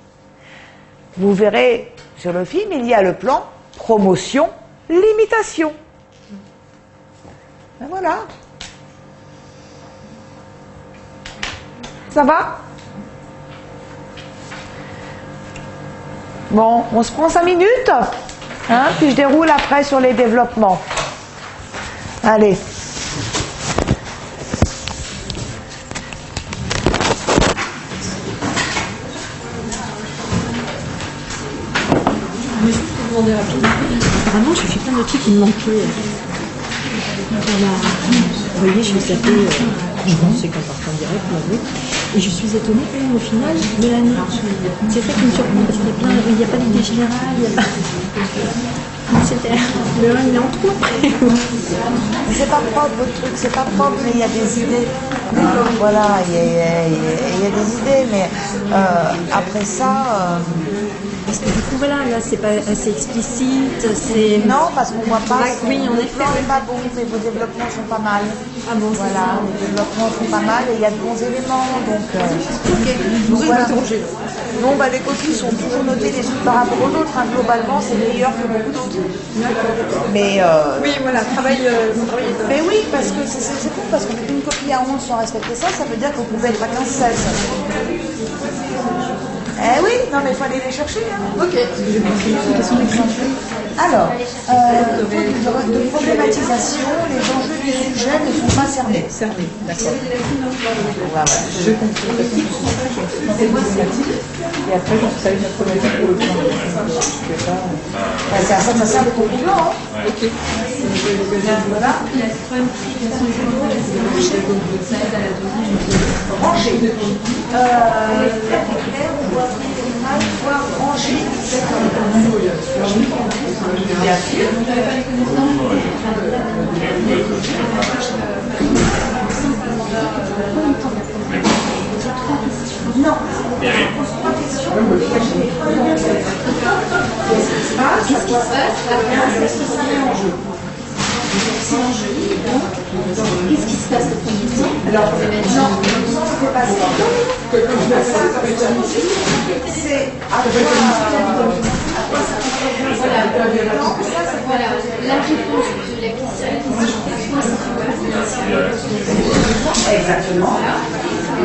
vous verrez sur le film, il y a le plan promotion-limitation. Ben voilà. Ça va ? Bon, on se prend 5 minutes, hein, puis je déroule après sur les développements. Allez. Je vais juste te demander rapidement. Apparemment, j'ai fait plein de trucs qui me manquaient. Voilà. Vous voyez, je vais taper, je pensais qu'en partant direct, et je suis étonnée que, au final, Mélanie, c'est ça qui me surprend, parce qu'il n'y a pas d'idée générale, il n'y a pas... C'était le 1, il est en trou après. C'est pas propre votre truc, c'est pas propre, mais il y a des idées. Voilà, il y a des idées, mais après ça... Parce que du coup, voilà, là, c'est pas assez explicite, c'est... Non, parce qu'on voit pas. Oui, en effet. Le plan n'est pas bon, mais vos développements sont pas mal. Ah bon, c'est voilà, ça. les développements sont pas mal et il y a de bons éléments. Donc, Vous voilà. m'interroger. Non, bah, les copies sont toujours notées les unes par rapport aux autres. Hein. Globalement, c'est meilleur que beaucoup d'autres. Mais, Oui, voilà, travail... mais oui, parce que c'est fou, parce qu'on fait une copie à 11 sans respecter ça, ça veut dire qu'on pouvait être à 15-16. Eh oui, non mais il faut aller les chercher. Hein. Ok. Alors, de problématisation, les enjeux du sujet ne sont pas cernés. Cerné, d'accord. Voilà. Je comprends. C'est problématique. Et après, je savais la problématique pour le plan. Ça sert de conclusion. Hein. Ok. Voilà. Ranger. On doit pouvoir ranger. Bien sûr. Non. Qu'est-ce qui se passe? Qu'est-ce qui se passe le premier temps? Alors, non, ça ne fait pas ça. C'est à quoi ça Voilà, la réponse de la question, exactement.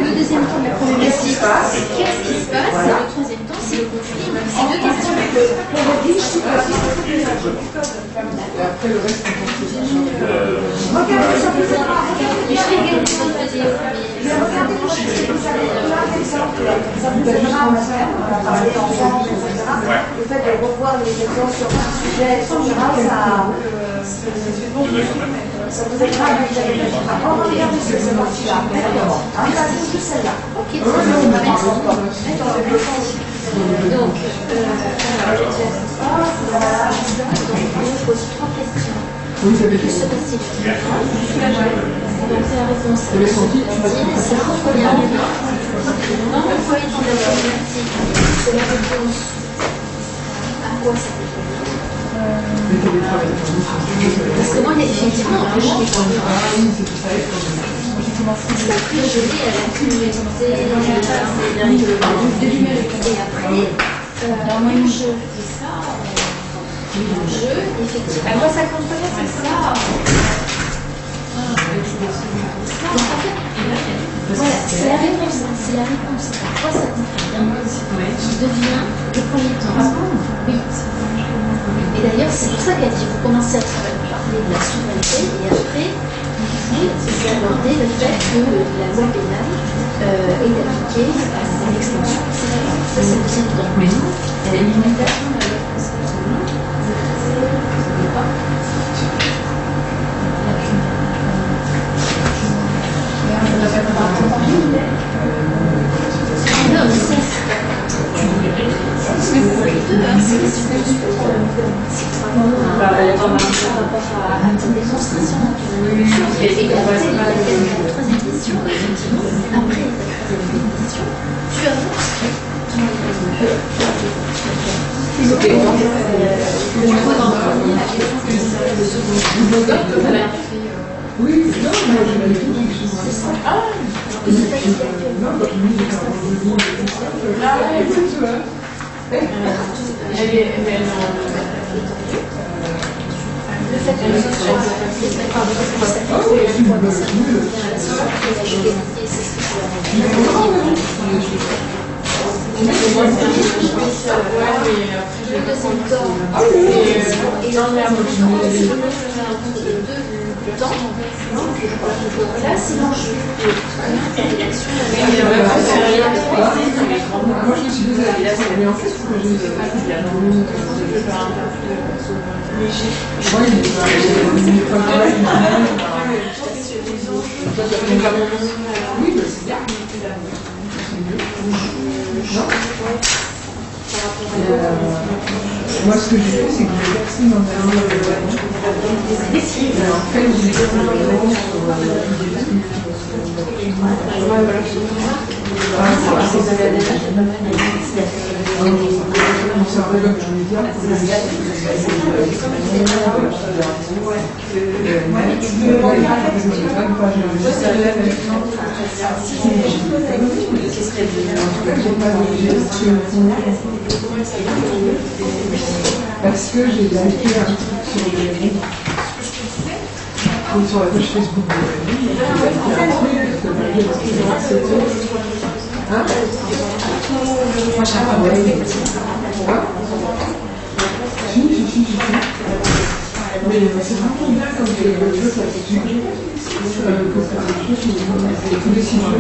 le deuxième temps de la problématique, qu'est-ce qui se passe? Et le troisième temps, c'est le conflit. C'est deux questions. Après, le reste, Regardez, ça vous aide Mais je vais gagner dans le deuxième. regardez, moi, je vais vous avez plein d'exemples. Ça vous aidera à faire, on a parlé ensemble, etc. Le fait de revoir les exemples sur un sujet, etc., ça vous aidera à vous avez regardez cette partie-là. Hein, ça, c'est juste celle-là. Ok, merci. Donc, je pose 3 questions. vous avez Que se passe-t-il? Donc, c'est la réponse. Vous avez senti? C'est la première réponse. Dans le premier temps de la problématique, c'est la réponse à quoi ça peut servir. Parce que moi, effectivement, je l'ai compris. Après, je vais à la curiosité, et après, le jeu. Le jeu, effectivement. À quoi ça compte, c'est ça. Donc, en fait, voilà, c'est la réponse. c'est la réponse. Parfois, ça confirme, qui devient le premier temps. Oui. Et d'ailleurs, c'est pour ça qu'elle dit qu'il faut commencer à parler de la souveraineté et après, vous abordez le fait que la loi pénale est appliquée à une extension. Ça, c'est le deuxième temps. Mais elle est limitation de la loi Non, mais ça, c'est pour les deux, hein, c'est par rapport à ta démonstration. Et après, la troisième question, effectivement, après la troisième question, tu avances. Oui, non, moi je l'ai dit. C'est ça. Le fait que les autres là, c'est l'enjeu. Moi je me suis dit, mais en fait, ce que j'ai oui, c'est bien. Moi, ce que j'ai fait, c'est que j'ai versé dans un en fait, j'ai fait parce que j'ai liké un truc sur sur la page Facebook de moi, j'ai un peu mais c'est vraiment bien quand il y a quelque chose là-dessus. Tous les 6 jours.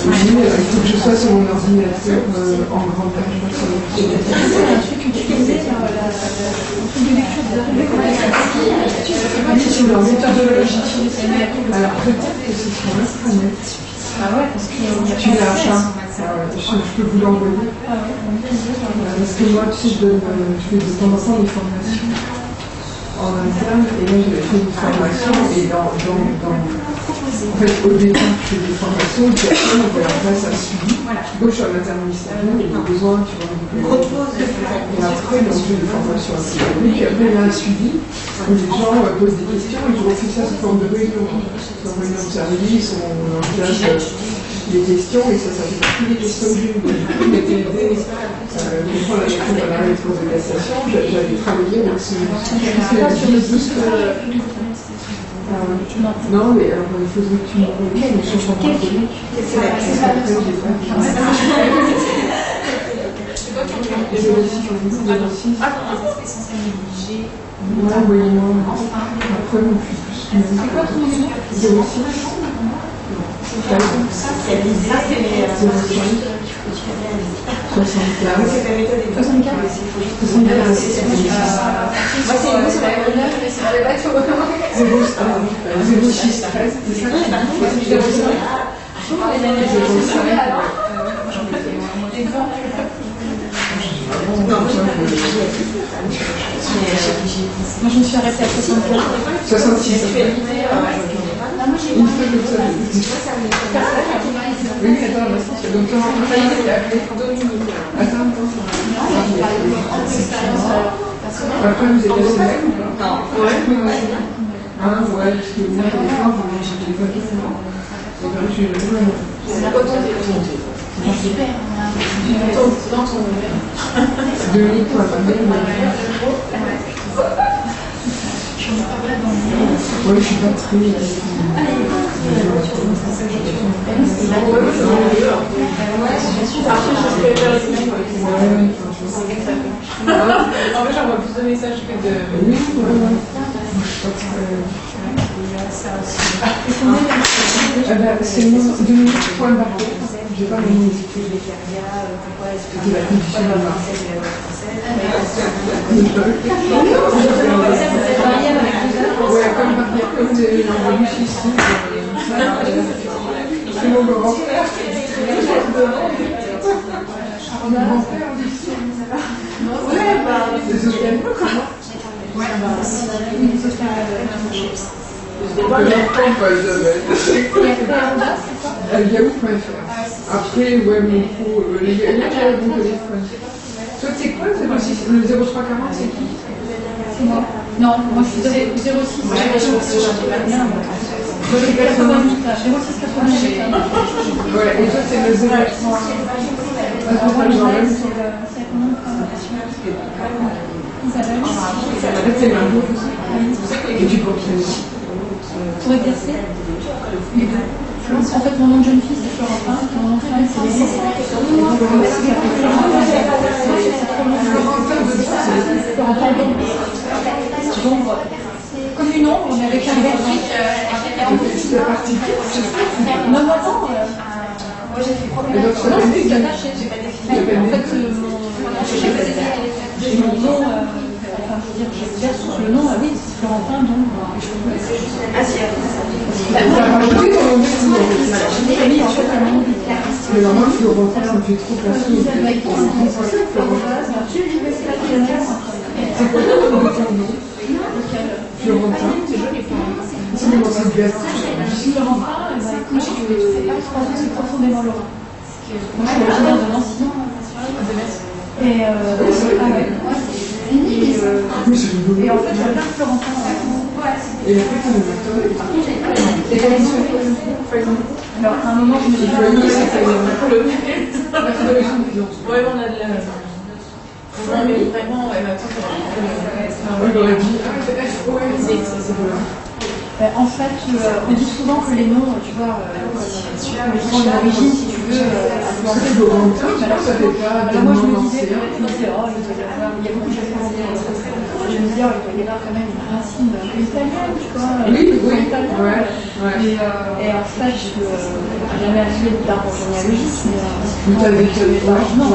Il faut que je sois sur mon ordinateur en grand page. Sur leur méthodologie. Alors peut-être que c'est sur l'intranet. Ah ouais, parce que tu l'as, je peux vous l'envoyer. Parce que moi, tu sais, je fais de temps en temps des formations en interne, et là j'avais fait une formation, et en fait, au départ, je fais des formations, puis après, on met en place un suivi. Moi, je suis en interministériel, il y a besoin, tu vois, et après, donc, je fais des formations assez techniques, et après, il y a un suivi, où les gens posent des questions, et je refais ça sous forme de réunion. Sous réunion de service, on engage les questions, et ça fait partie des questions que j'ai eues. Il m'était aidé, pour la réponse à la réponse de cassation, j'avais travaillé avec ce non, mais alors il faudrait que tu m'envoies mais je comprends pas. Moi, envoyez-moi. Après, on fait plus. C'est quoi ton numéro 06 Moi, je me suis arrêtée à 65. 66. Une fois comme ça. Oui, attends, donc tu as appelé Dominique. Attends. Après, vous êtes assez même ou pas? Non. Ouais. Ah, ouais, parce que moi, j'ai pas fait ça. C'est pas ton téléphone. Super. Dans ton Dominique, toi, je suis pas très. En fait, j'envoie plus de messages que de. Oui, c'est mon 2 minutes pour embarquer. J'ai pas mon musique. C'était la condition de ouais, comme tu l'as envoyé ici. C'est mon grand-père. Mon grand-père aussi. Ouais, bah, c'est social. Yahoo.fr. Après, ouais, mon pro, les gars, j'ai mon téléphone. Toi, c'est quoi le 0340, c'est qui? C'est moi. Non, moi je suis 06. Moi j'ai 88, 06 88. Ouais, et toi, c'est le 03. Et tu continues. Pour exercer les deux. En fait, mon nom de jeune fille, c'est Florentin. Mon nom de femme, c'est Lévis. D'ombre. Comme une ombre, mais avec un verre. C'est la partie. Non, non, non. Moi, j'ai fait problème. Non, c'est tout attaché. En fait, j'ai mon nom. Enfin, je veux dire, je verse sur le nom. Ah oui, c'est Florentin, donc. Mais normalement, Florentin, ça me fait trop passer. C'est quoi ton nom? Florentin. C'est mon nom de Bertrand. Florentin, écoute, c'est profondément Laurent. Moi, je suis originaire de Nancy. Et en fait, j'adore Florentin. Et après, tu me Alors, à un moment, je me suis dit, Ouais, on a de la. Non, mais vraiment, ma tante, on aurait dit, c'est bon. En fait, on dit souvent que les noms, tu vois, comme ils ont une origine, si tu veux, influencée de alors moi, je me disais, oh, il y a beaucoup de choses. Je me disais, oh, il doit y avoir quand même une racine italienne, tu vois. Oui, italien. ouais. Et en fait, je n'ai jamais appris d'arbre généalogique, Mais t'avais non,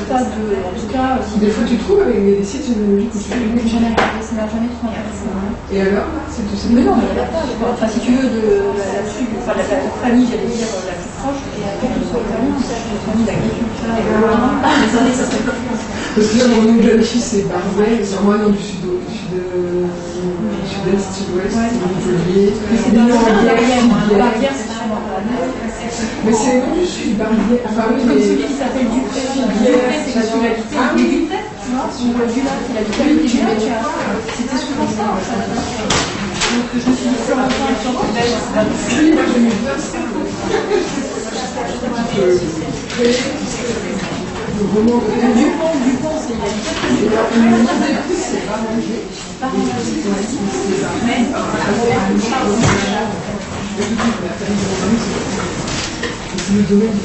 pas de. En tout cas, des fois, tu trouves avec des sites généalogiques où tu fais. Jamais regardé, ça m'a jamais trop intéressé. Et alors, c'est tout ça? Mais non, mais il n'y a pas. Enfin, si tu veux, la famille, j'allais dire la plus proche, et après, tout soit italien, la famille d'agriculteurs et parce que là, mon nom de jeune fille, c'est Barbet, c'est moi, non, du sud-est, sud-ouest, Montpellier. Mais c'est dans la barrière, c'est sûrement pas la même. Mais c'est le nom du sud, Barrière. Enfin, oui, Comme mais. celui qui s'appelle Dupré. Dupré, c'est que tu l'as quitté. Ah oui, Dupré, tu vois, sur du lac, il a quitté du lac. C'était souvent ça, en fait. Donc, je me suis dit, Florentin, sur le belge, c'est pas possible. Moi, je me dis, Dupont, c'est il a dit c'est pas manger. C'est le domaine du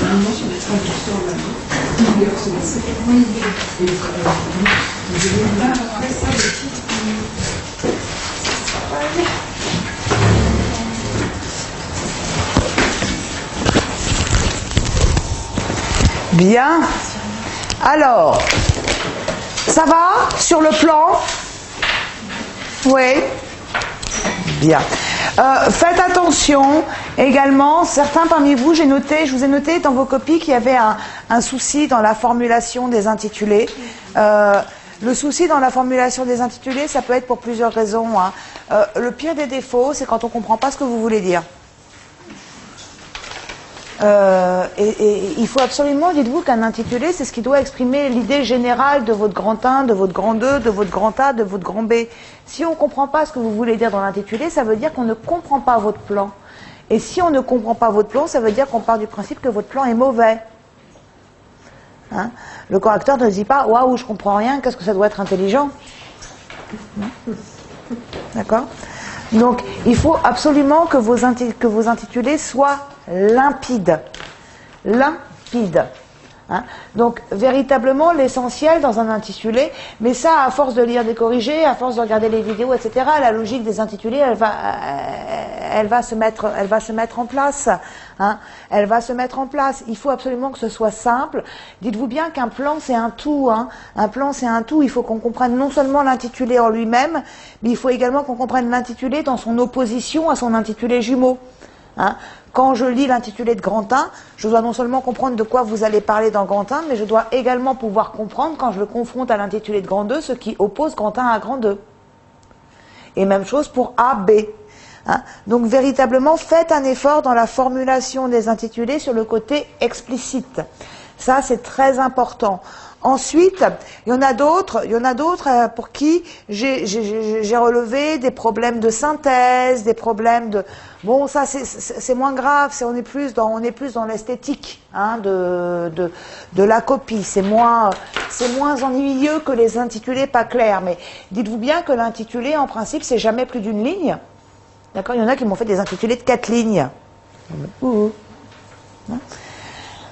normalement, sur les traductions en allemand, d'ailleurs, c'est et Bien. Alors, ça va sur le plan? Oui. Bien. Faites attention également, certains parmi vous, je vous ai noté dans vos copies qu'il y avait un souci dans la formulation des intitulés. Le souci dans la formulation des intitulés, ça peut être pour plusieurs raisons. Le pire des défauts, c'est quand on ne comprend pas ce que vous voulez dire. Et il faut absolument, dites-vous, qu'un intitulé, c'est ce qui doit exprimer l'idée générale de votre grand 1, de votre grand 2, de votre grand A, de votre grand B. Si on ne comprend pas ce que vous voulez dire dans l'intitulé, ça veut dire qu'on ne comprend pas votre plan. Et si on ne comprend pas votre plan, ça veut dire qu'on part du principe que votre plan est mauvais. Hein? Le correcteur ne dit pas « Waouh, je comprends rien, qu'est-ce que ça doit être intelligent ?» D'accord ? Donc, il faut absolument que vos intitulés soient limpides. Limpides. Hein? Donc, véritablement, l'essentiel dans un intitulé, mais ça, à force de lire des corrigés, à force de regarder les vidéos, etc., la logique des intitulés, elle va se mettre en place. Hein? Elle va se mettre en place. Il faut absolument que ce soit simple. Dites-vous bien qu'un plan, c'est un tout. Hein? Un plan, c'est un tout. Il faut qu'on comprenne non seulement l'intitulé en lui-même, mais il faut également qu'on comprenne l'intitulé dans son opposition à son intitulé jumeau. Hein? Quand je lis l'intitulé de Grand 1, je dois non seulement comprendre de quoi vous allez parler dans Grand 1, mais je dois également pouvoir comprendre, quand je le confronte à l'intitulé de Grand 2, ce qui oppose Grand 1 à Grand 2. Et même chose pour A, B. Hein? Donc véritablement, faites un effort dans la formulation des intitulés sur le côté explicite. Ça, c'est très important. Ensuite, il y en a d'autres pour qui j'ai relevé des problèmes de synthèse, des problèmes de... Bon, ça c'est moins grave, on est plus dans l'esthétique hein, de la copie. C'est moins ennuyeux que les intitulés pas clairs. Mais dites-vous bien que l'intitulé, en principe, c'est jamais plus d'une ligne. D'accord ? Il y en a qui m'ont fait des intitulés de 4 lignes.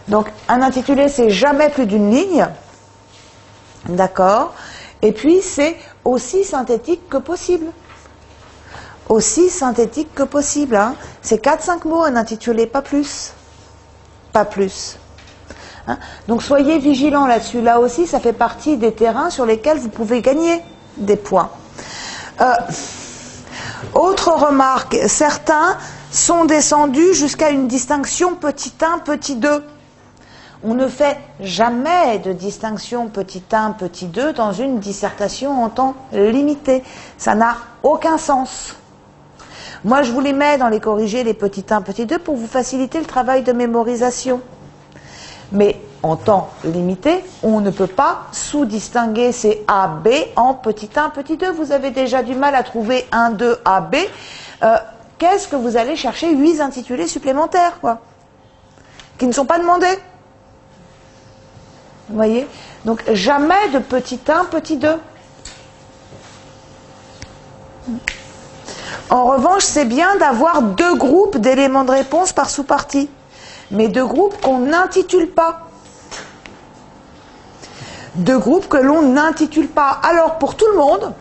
Donc, un intitulé, c'est jamais plus d'une ligne. D'accord ? Et puis, c'est aussi synthétique que possible. Aussi synthétique que possible. Hein. C'est 4-5 mots, un intitulé, pas plus. Pas plus. Hein. Donc, soyez vigilants là-dessus. Là aussi, ça fait partie des terrains sur lesquels vous pouvez gagner des points. Autre remarque, certains sont descendus jusqu'à une distinction petit 1, petit 2. On ne fait jamais de distinction petit 1, petit 2 dans une dissertation en temps limité. Ça n'a aucun sens. Moi, je vous les mets dans les corrigés, les petits 1, petit 2, pour vous faciliter le travail de mémorisation. Mais en temps limité, on ne peut pas sous-distinguer ces A, B en petit 1, petit 2. Vous avez déjà du mal à trouver 1, 2, A, B. Qu'est-ce que vous allez chercher 8 intitulés supplémentaires, quoi, qui ne sont pas demandés. Vous voyez ? Donc, jamais de petit 1, petit 2. En revanche, c'est bien d'avoir 2 groupes d'éléments de réponse par sous-partie. Mais 2 groupes qu'on n'intitule pas. 2 groupes que l'on n'intitule pas. Alors, pour tout le monde,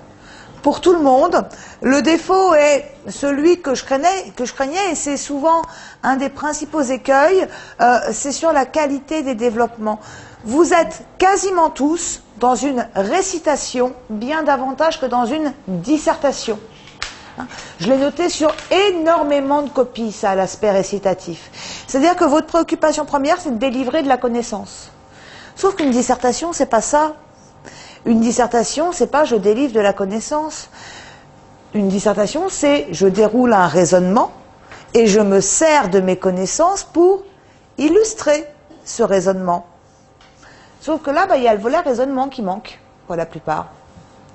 le défaut est celui que je craignais, et c'est souvent un des principaux écueils, c'est sur la qualité des développements. Vous êtes quasiment tous dans une récitation bien davantage que dans une dissertation. Je l'ai noté sur énormément de copies, ça, l'aspect récitatif. C'est-à-dire que votre préoccupation première, c'est de délivrer de la connaissance. Sauf qu'une dissertation, c'est pas ça. Une dissertation, c'est pas je délivre de la connaissance. Une dissertation, c'est je déroule un raisonnement et je me sers de mes connaissances pour illustrer ce raisonnement. Sauf que là, il y a le volet raisonnement qui manque, pour la plupart.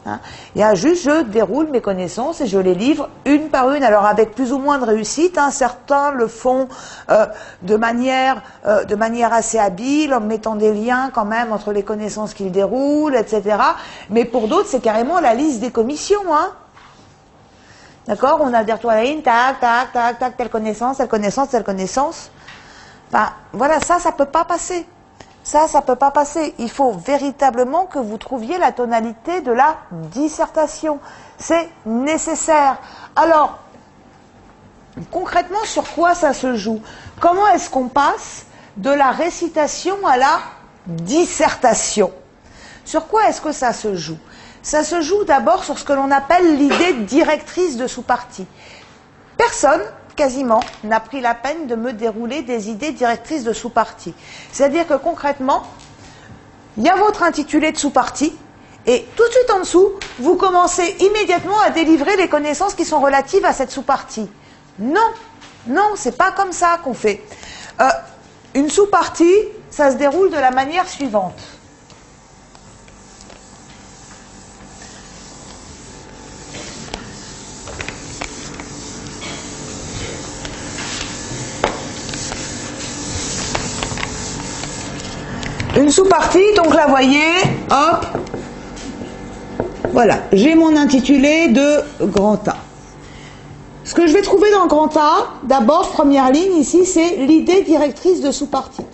Hein. Il y a juste, je déroule mes connaissances et je les livre une par une. Alors avec plus ou moins de réussite, hein, certains le font de manière assez habile, en mettant des liens quand même entre les connaissances qu'ils déroulent, etc. Mais pour d'autres, c'est carrément la liste des commissions. Hein. D'accord ? On a des retours à la ligne, tac, tac, tac, tac, telle connaissance, telle connaissance, telle connaissance. Enfin, voilà, ça peut pas passer. Ça peut pas passer. Il faut véritablement que vous trouviez la tonalité de la dissertation. C'est nécessaire. Alors, concrètement, sur quoi ça se joue ? Comment est-ce qu'on passe de la récitation à la dissertation ? Sur quoi est-ce que ça se joue ? Ça se joue d'abord sur ce que l'on appelle l'idée directrice de sous-partie. Personne, quasiment, n'a pris la peine de me dérouler des idées directrices de sous-partie. C'est-à-dire que concrètement, il y a votre intitulé de sous-partie, et tout de suite en dessous, vous commencez immédiatement à délivrer les connaissances qui sont relatives à cette sous-partie. Non, c'est pas comme ça qu'on fait. Une sous-partie, ça se déroule de la manière suivante. Une sous-partie, donc la voyez, hop, voilà, j'ai mon intitulé de grand A. Ce que je vais trouver dans le grand A, d'abord, première ligne ici, c'est l'idée directrice de sous-partie.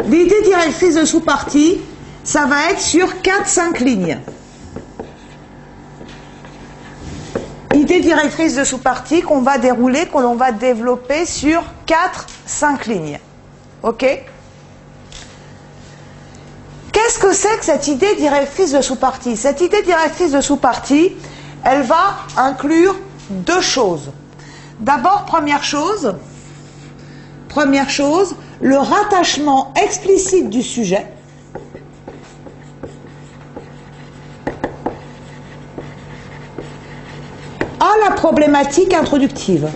L'idée directrice de sous-partie, ça va être sur 4-5 lignes. Idée directrice de sous-partie qu'on va dérouler, qu'on va développer sur 4-5 lignes. Ok ? Qu'est-ce que c'est que cette idée directrice de sous-partie? Cette idée directrice de sous-partie, elle va inclure deux choses. D'abord, première chose, le rattachement explicite du sujet à la problématique introductive.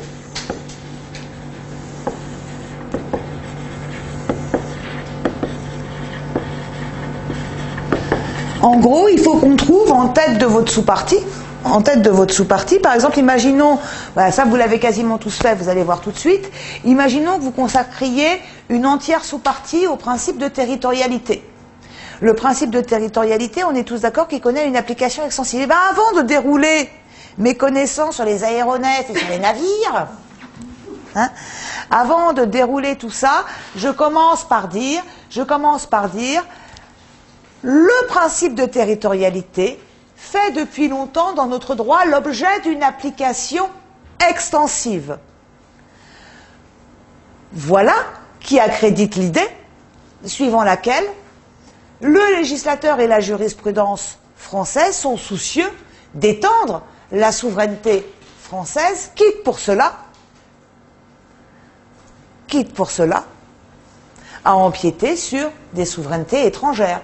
En gros, il faut qu'on trouve en tête de votre sous-partie, par exemple, imaginons, voilà, ça vous l'avez quasiment tous fait, vous allez voir tout de suite, imaginons que vous consacriez une entière sous-partie au principe de territorialité. Le principe de territorialité, on est tous d'accord qu'il connaît une application extensive. Et bien avant de dérouler mes connaissances sur les aéronefs et sur les navires, avant de dérouler tout ça, je commence par dire, le principe de territorialité fait depuis longtemps dans notre droit l'objet d'une application extensive. Voilà qui accrédite l'idée suivant laquelle le législateur et la jurisprudence française sont soucieux d'étendre la souveraineté française, quitte pour cela à empiéter sur des souverainetés étrangères.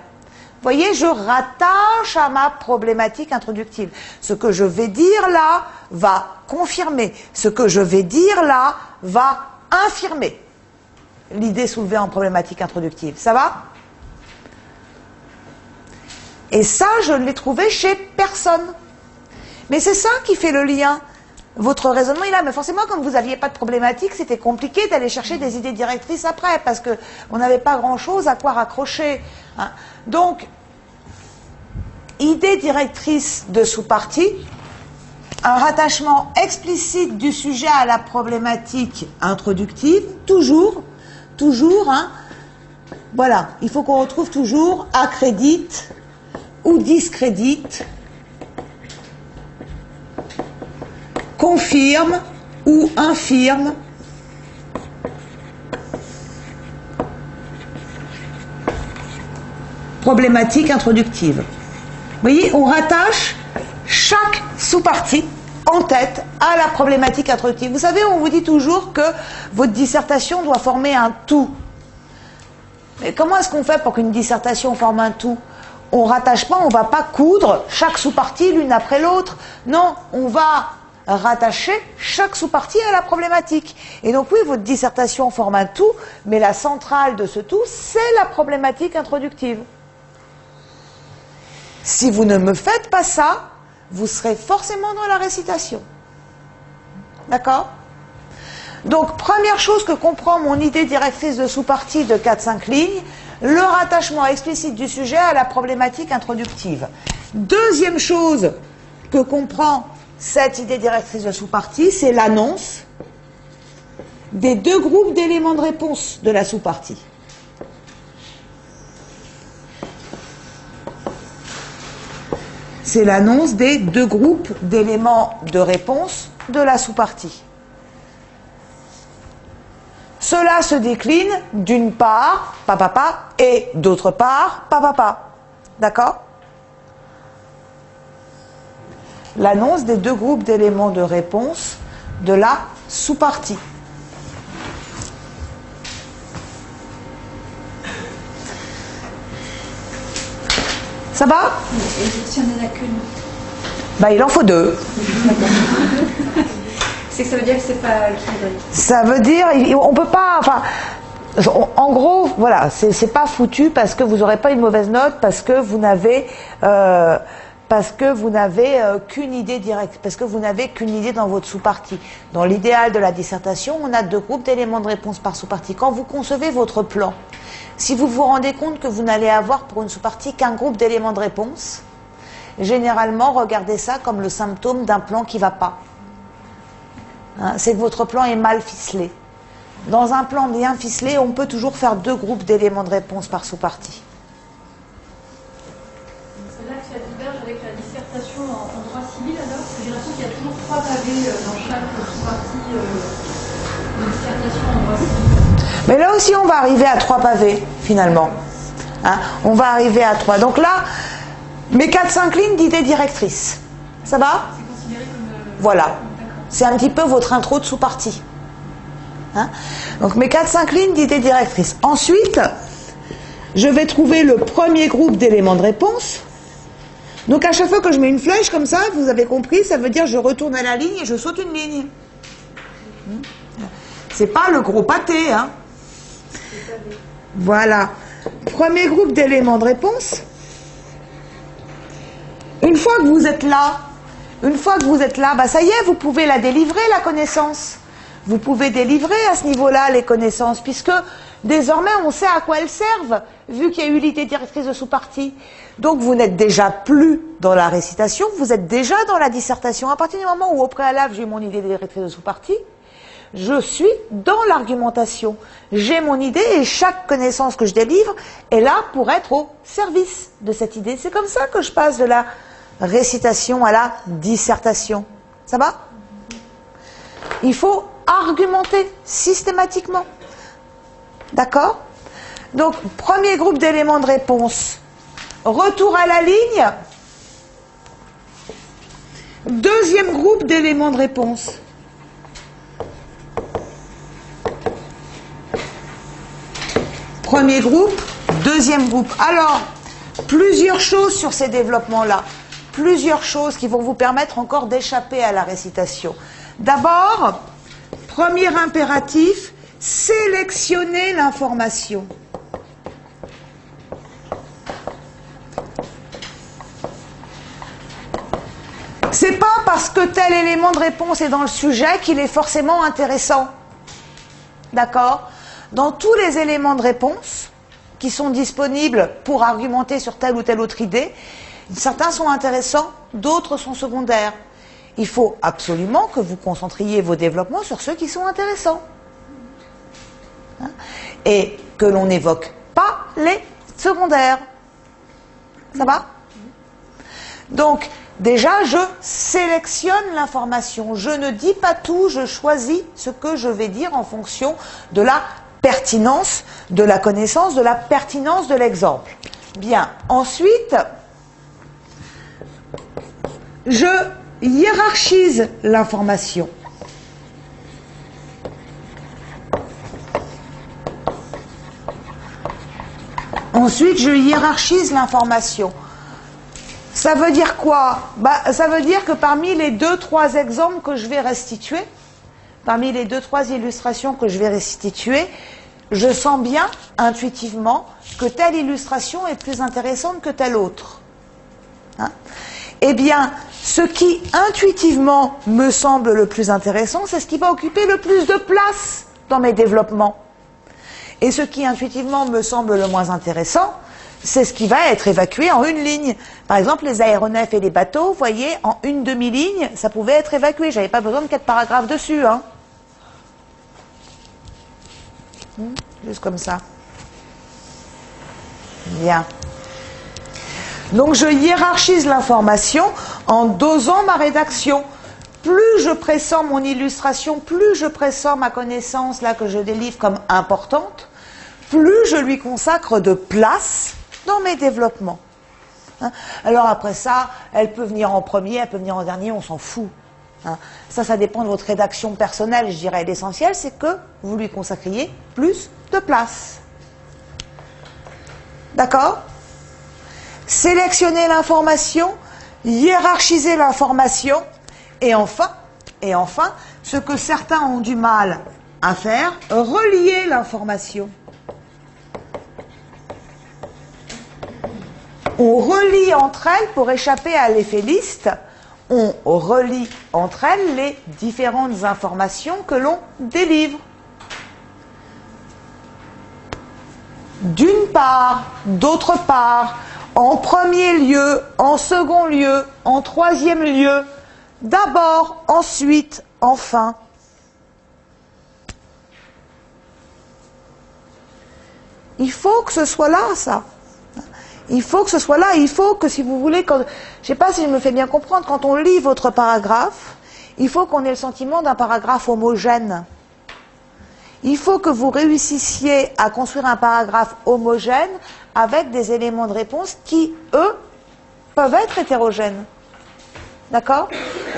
Vous voyez, je rattache à ma problématique introductive. Ce que je vais dire là va confirmer. Ce que je vais dire là va infirmer l'idée soulevée en problématique introductive. Ça va? Et ça, je ne l'ai trouvé chez personne. Mais c'est ça qui fait le lien. Votre raisonnement est là, mais forcément, comme vous n'aviez pas de problématique, c'était compliqué d'aller chercher des idées directrices après, parce qu'on n'avait pas grand-chose à quoi raccrocher. Donc, idée directrice de sous-partie, un rattachement explicite du sujet à la problématique introductive, toujours, voilà, il faut qu'on retrouve toujours accrédite ou discrédite, confirme ou infirme, problématique introductive. Vous voyez, on rattache chaque sous-partie en tête à la problématique introductive. Vous savez, on vous dit toujours que votre dissertation doit former un tout. Mais comment est-ce qu'on fait pour qu'une dissertation forme un tout? On rattache pas, on ne va pas coudre chaque sous-partie l'une après l'autre. Non, on va rattacher chaque sous-partie à la problématique. Et donc oui, votre dissertation forme un tout, mais la centrale de ce tout, c'est la problématique introductive. Si vous ne me faites pas ça, vous serez forcément dans la récitation. D'accord? Donc, première chose que comprend mon idée directrice de sous-partie de 4-5 lignes, le rattachement explicite du sujet à la problématique introductive. Deuxième chose que comprend cette idée directrice de sous-partie, c'est l'annonce des deux groupes d'éléments de réponse de la sous-partie. C'est l'annonce des deux groupes d'éléments de réponse de la sous-partie. Cela se décline d'une part, papa, et d'autre part, papa. D'accord? L'annonce des deux groupes d'éléments de réponse de la sous-partie. Ça va? Et si on n'en a qu'une? Bah, il en faut deux. C'est que ça veut dire que c'est pas le crédit. Ça veut dire, on peut pas, enfin, en gros, voilà, c'est pas foutu parce que vous n'aurez pas une mauvaise note, parce que vous n'avez qu'une idée directe, parce que vous n'avez qu'une idée dans votre sous-partie. Dans l'idéal de la dissertation, on a deux groupes d'éléments de réponse par sous-partie. Quand vous concevez votre plan, si vous vous rendez compte que vous n'allez avoir pour une sous-partie qu'un groupe d'éléments de réponse, généralement, regardez ça comme le symptôme d'un plan qui ne va pas. Hein, c'est que votre plan est mal ficelé. Dans un plan bien ficelé, on peut toujours faire 2 groupes d'éléments de réponse par sous-partie. C'est là que ça diverge avec la dissertation en droit civil, alors? J'ai l'impression qu'il y a toujours 3 pavés dans chaque sous-partie de dissertation en droit civil. Mais là aussi, on va arriver à 3 pavés, finalement. Hein, on va arriver à 3. Donc là, mes 4-5 lignes d'idées directrices. Ça va? C'est considéré comme... Voilà. C'est un petit peu votre intro de sous-partie. Hein, donc mes 4-5 lignes d'idées directrices. Ensuite, je vais trouver le premier groupe d'éléments de réponse. Donc à chaque fois que je mets une flèche comme ça, vous avez compris, ça veut dire je retourne à la ligne et je saute une ligne. C'est pas le gros pâté, hein. Voilà. Premier groupe d'éléments de réponse. Une fois que vous êtes là, bah ça y est, vous pouvez la délivrer, la connaissance. Vous pouvez délivrer à ce niveau-là les connaissances, puisque désormais on sait à quoi elles servent, vu qu'il y a eu l'idée directrice de sous-partie. Donc vous n'êtes déjà plus dans la récitation, vous êtes déjà dans la dissertation. À partir du moment où au préalable j'ai mon idée directrice de sous-partie, je suis dans l'argumentation. J'ai mon idée et chaque connaissance que je délivre est là pour être au service de cette idée. C'est comme ça que je passe de la récitation à la dissertation. Ça va? Il faut argumenter systématiquement. D'accord? Donc, premier groupe d'éléments de réponse. Retour à la ligne. Deuxième groupe d'éléments de réponse. Premier groupe, deuxième groupe. Alors, plusieurs choses sur ces développements-là. Plusieurs choses qui vont vous permettre encore d'échapper à la récitation. D'abord, premier impératif, sélectionner l'information. C'est pas parce que tel élément de réponse est dans le sujet qu'il est forcément intéressant. D'accord? Dans tous les éléments de réponse qui sont disponibles pour argumenter sur telle ou telle autre idée, certains sont intéressants, d'autres sont secondaires. Il faut absolument que vous concentriez vos développements sur ceux qui sont intéressants. Hein? Et que l'on n'évoque pas les secondaires. Ça va? Donc, déjà, je sélectionne l'information. Je ne dis pas tout, je choisis ce que je vais dire en fonction de la pertinence de la connaissance, de la pertinence de l'exemple. Bien. Ensuite, je hiérarchise l'information. Ensuite, je hiérarchise l'information. Ça veut dire quoi? Ça veut dire que parmi les 2-3 exemples que je vais restituer, parmi les 2-3 illustrations que je vais restituer, je sens bien, intuitivement, que telle illustration est plus intéressante que telle autre. Hein? Eh bien, ce qui intuitivement me semble le plus intéressant, c'est ce qui va occuper le plus de place dans mes développements. Et ce qui intuitivement me semble le moins intéressant, c'est ce qui va être évacué en une ligne. Par exemple, les aéronefs et les bateaux, vous voyez, en une demi-ligne, ça pouvait être évacué. J'avais pas besoin de 4 paragraphes dessus. Hein. Juste comme ça. Bien. Donc je hiérarchise l'information en dosant ma rédaction. Plus je pressens mon illustration, plus je pressens ma connaissance là que je délivre comme importante, plus je lui consacre de place dans mes développements. Hein? Alors après ça, elle peut venir en premier, elle peut venir en dernier, on s'en fout. Hein? Ça dépend de votre rédaction personnelle, je dirais. L'essentiel, c'est que vous lui consacriez plus de place. D'accord? Sélectionner l'information, hiérarchiser l'information, et enfin, ce que certains ont du mal à faire, relier l'information. On relie entre elles, pour échapper à l'effet liste, on relie entre elles les différentes informations que l'on délivre. D'une part, d'autre part, en premier lieu, en second lieu, en troisième lieu, d'abord, ensuite, enfin. Il faut que ce soit là, ça. Il faut que ce soit là. Il faut que, si vous voulez, quand, je ne sais pas si je me fais bien comprendre, quand on lit votre paragraphe, il faut qu'on ait le sentiment d'un paragraphe homogène. Il faut que vous réussissiez à construire un paragraphe homogène avec des éléments de réponse qui, eux, peuvent être hétérogènes. D'accord?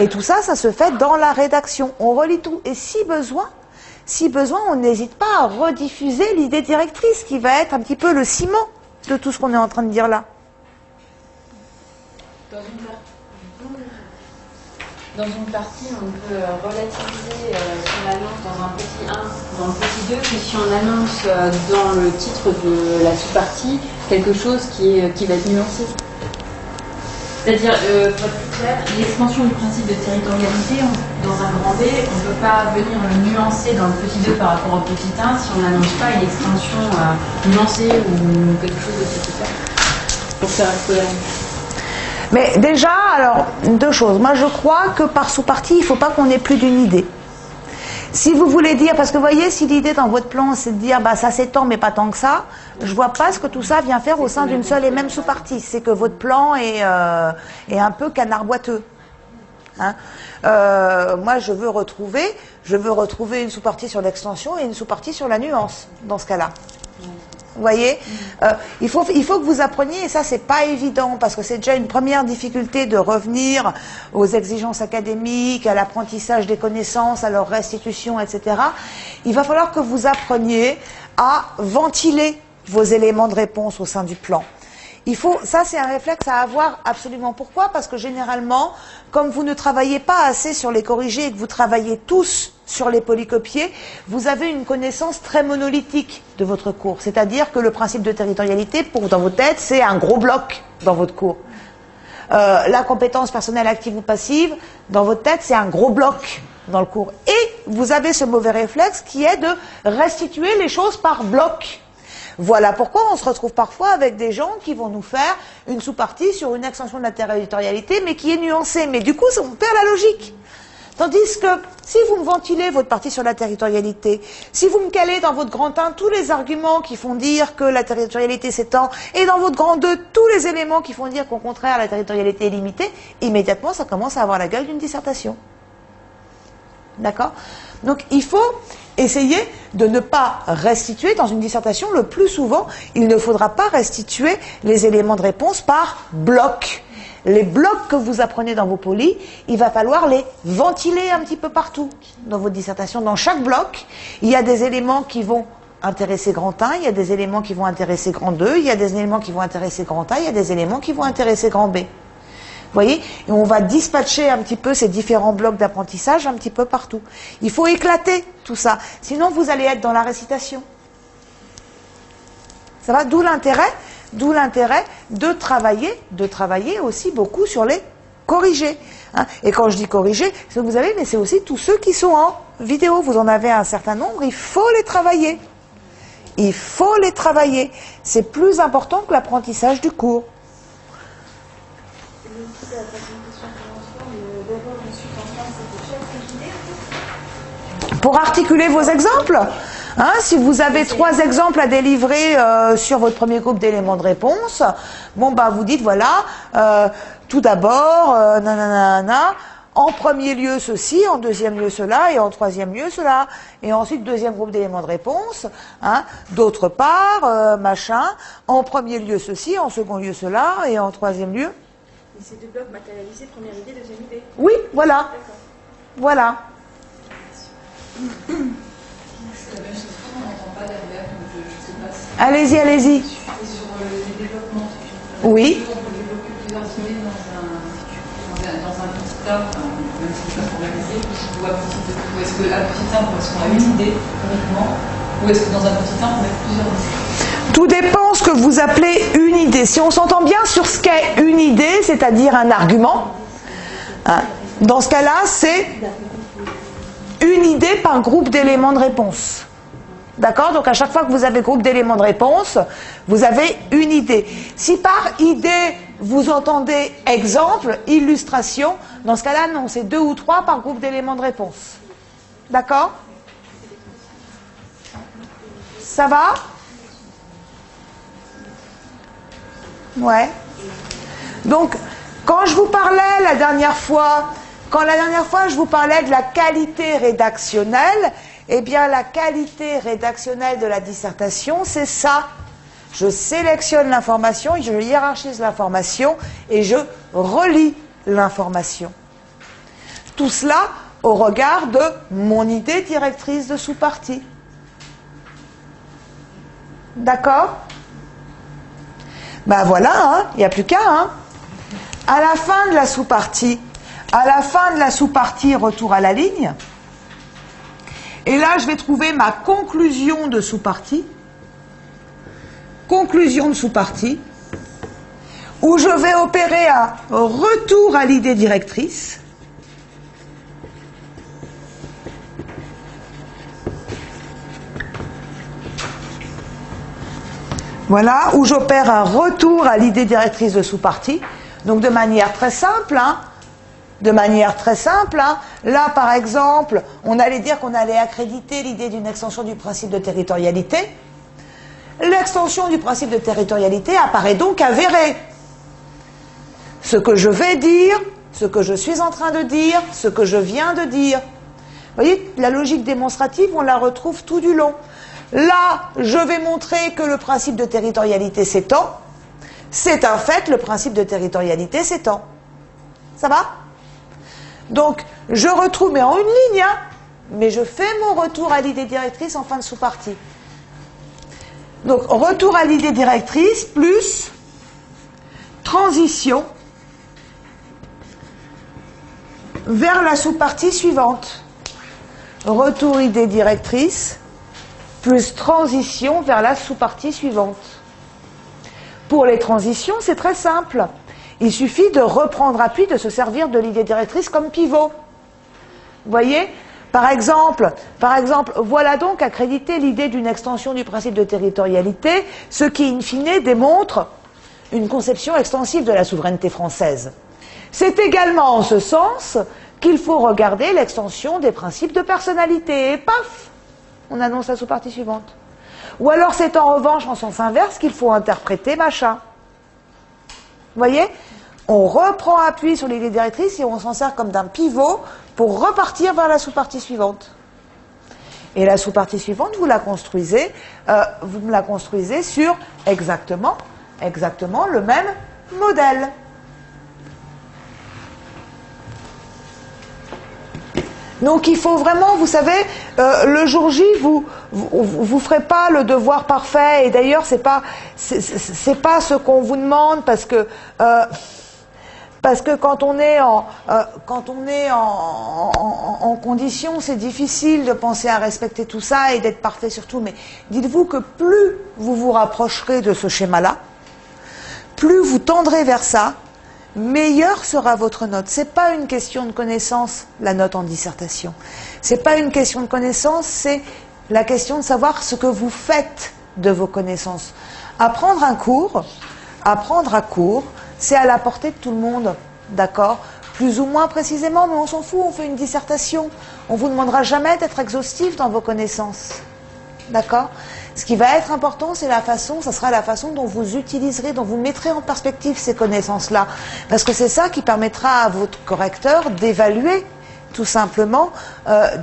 Et tout ça, ça se fait dans la rédaction. On relit tout. Et si besoin, on n'hésite pas à rediffuser l'idée directrice qui va être un petit peu le ciment de tout ce qu'on est en train de dire là. Dans une partie, on peut relativiser si on annonce dans un petit 1, dans le petit 2, que si on annonce dans le titre de la sous-partie quelque chose qui va être nuancé. C'est-à-dire, pour être plus clair, l'extension du principe de territorialité, dans un grand B, on ne peut pas venir le nuancer dans le petit 2 par rapport au petit 1 si on n'annonce pas une extension nuancée ou quelque chose de ce type-là. Pour faire cohérent. Mais déjà, alors, deux choses. Moi, je crois que par sous-partie, il ne faut pas qu'on ait plus d'une idée. Si vous voulez dire, parce que vous voyez, si l'idée dans votre plan, c'est de dire, bah, ça s'étend, mais pas tant que ça, je ne vois pas ce que tout ça vient faire au sein d'une seule et même sous-partie. C'est que votre plan est un peu canard boiteux. Hein, moi, je veux retrouver une sous-partie sur l'extension et une sous-partie sur la nuance, dans ce cas-là. Vous voyez, il faut que vous appreniez, et ça c'est pas évident, parce que c'est déjà une première difficulté de revenir aux exigences académiques, à l'apprentissage des connaissances, à leur restitution, etc. Il va falloir que vous appreniez à ventiler vos éléments de réponse au sein du plan. Ça c'est un réflexe à avoir absolument. Pourquoi? Parce que généralement, comme vous ne travaillez pas assez sur les corrigés et que vous travaillez tous sur les polycopiés, vous avez une connaissance très monolithique de votre cours. C'est-à-dire que le principe de territorialité, dans vos têtes, c'est un gros bloc dans votre cours. La compétence personnelle active ou passive, dans votre tête, c'est un gros bloc dans le cours. Et vous avez ce mauvais réflexe qui est de restituer les choses par bloc. Voilà pourquoi on se retrouve parfois avec des gens qui vont nous faire une sous-partie sur une extension de la territorialité, mais qui est nuancée. Mais du coup, on perd la logique. Tandis que si vous me ventilez votre partie sur la territorialité, si vous me calez dans votre grand 1 tous les arguments qui font dire que la territorialité s'étend, et dans votre grand 2 tous les éléments qui font dire qu'au contraire la territorialité est limitée, immédiatement ça commence à avoir la gueule d'une dissertation. D'accord? Donc il faut essayer de ne pas restituer dans une dissertation, le plus souvent, il ne faudra pas restituer les éléments de réponse par bloc. Les blocs que vous apprenez dans vos polys, il va falloir les ventiler un petit peu partout dans votre dissertation. Dans chaque bloc, il y a des éléments qui vont intéresser grand 1, il y a des éléments qui vont intéresser grand 2, il y a des éléments qui vont intéresser grand A, il y a des éléments qui vont intéresser grand B. Vous voyez? Et on va dispatcher un petit peu ces différents blocs d'apprentissage un petit peu partout. Il faut éclater tout ça. Sinon, vous allez être dans la récitation. Ça va? D'où l'intérêt de travailler aussi beaucoup sur les corrigés. Hein. Et quand je dis corrigés, c'est ce que vous avez, mais c'est aussi tous ceux qui sont en vidéo. Vous en avez un certain nombre, il faut les travailler. Il faut les travailler. C'est plus important que l'apprentissage du cours. Pour articuler vos exemples, hein, si vous avez 3 exemples à délivrer sur votre premier groupe d'éléments de réponse, bon bah vous dites voilà, tout d'abord, nanana, en premier lieu ceci, en deuxième lieu cela, et en troisième lieu cela, et ensuite deuxième groupe d'éléments de réponse, hein, d'autre part, machin, en premier lieu ceci, en second lieu cela, et en troisième lieu. Et ces 2 blocs matérialisés, première idée, deuxième idée. Oui, voilà. Voilà. Allez-y, allez-y. Sur les développements, oui. on peut développer plusieurs idées dans un petit tas, même si je peux organiser, ou est-ce que à petit 1 correspond à une idée uniquement, ou est-ce que dans un petit 1 on met plusieurs idées? Tout dépend ce que vous appelez une idée. Si on s'entend bien sur ce qu'est une idée, c'est-à-dire un argument, hein, dans ce cas-là, c'est une idée par groupe d'éléments de réponse. D'accord? Donc à chaque fois que vous avez groupe d'éléments de réponse, vous avez une idée. Si par idée, vous entendez exemple, illustration, dans ce cas-là, non, c'est 2 ou 3 par groupe d'éléments de réponse. D'accord? Ça va? Ouais. Donc, quand je vous parlais la dernière fois, je vous parlais de la qualité rédactionnelle, eh bien, la qualité rédactionnelle de la dissertation, c'est ça. Je sélectionne l'information, je hiérarchise l'information et je relis l'information. Tout cela au regard de mon idée directrice de sous-partie. D'accord? Ben voilà, il n'y a plus qu'à. À la fin de la sous-partie, retour à la ligne, et là je vais trouver ma conclusion de sous-partie, où je vais opérer un retour à l'idée directrice. Voilà, où j'opère un retour à l'idée directrice de sous-partie. Donc de manière très simple, Là, par exemple, on allait dire qu'on allait accréditer l'idée d'une extension du principe de territorialité. L'extension du principe de territorialité apparaît donc avérée. Ce que je vais dire, ce que je suis en train de dire, ce que je viens de dire. Vous voyez, la logique démonstrative, on la retrouve tout du long. Là, je vais montrer que le principe de territorialité s'étend. C'est un fait, le principe de territorialité s'étend. Ça va? Donc, je retrouve, mais en une ligne, mais je fais mon retour à l'idée directrice en fin de sous-partie. Donc, retour à l'idée directrice plus transition vers la sous-partie suivante. Retour idée directrice plus transition vers la sous-partie suivante. Pour les transitions, c'est très simple. Il suffit de reprendre appui, de se servir de l'idée directrice comme pivot. Vous voyez? Par exemple, voilà donc accréditer l'idée d'une extension du principe de territorialité, ce qui, in fine, démontre une conception extensive de la souveraineté française. C'est également en ce sens qu'il faut regarder l'extension des principes de personnalité. Et paf, on annonce la sous-partie suivante. Ou alors c'est en revanche en sens inverse qu'il faut interpréter machin. Vous voyez? On reprend appui sur l'idée directrice et on s'en sert comme d'un pivot pour repartir vers la sous-partie suivante. Et la sous-partie suivante, vous me la construisez sur exactement le même modèle. Donc il faut vraiment, vous savez, le jour J, vous ferez pas le devoir parfait. Et d'ailleurs, c'est pas ce qu'on vous demande parce que quand on est en condition, c'est difficile de penser à respecter tout ça et d'être parfait surtout. Mais dites-vous que plus vous vous rapprocherez de ce schéma-là, plus vous tendrez vers ça, meilleure sera votre note. C'est pas une question de connaissance, la note en dissertation. C'est pas une question de connaissance, c'est la question de savoir ce que vous faites de vos connaissances. Apprendre à cours, c'est à la portée de tout le monde, d'accord? Plus ou moins précisément, mais on s'en fout, on fait une dissertation. On vous demandera jamais d'être exhaustif dans vos connaissances, d'accord? Ce qui va être important, ça sera la façon dont vous utiliserez, dont vous mettrez en perspective ces connaissances-là. Parce que c'est ça qui permettra à votre correcteur d'évaluer, tout simplement,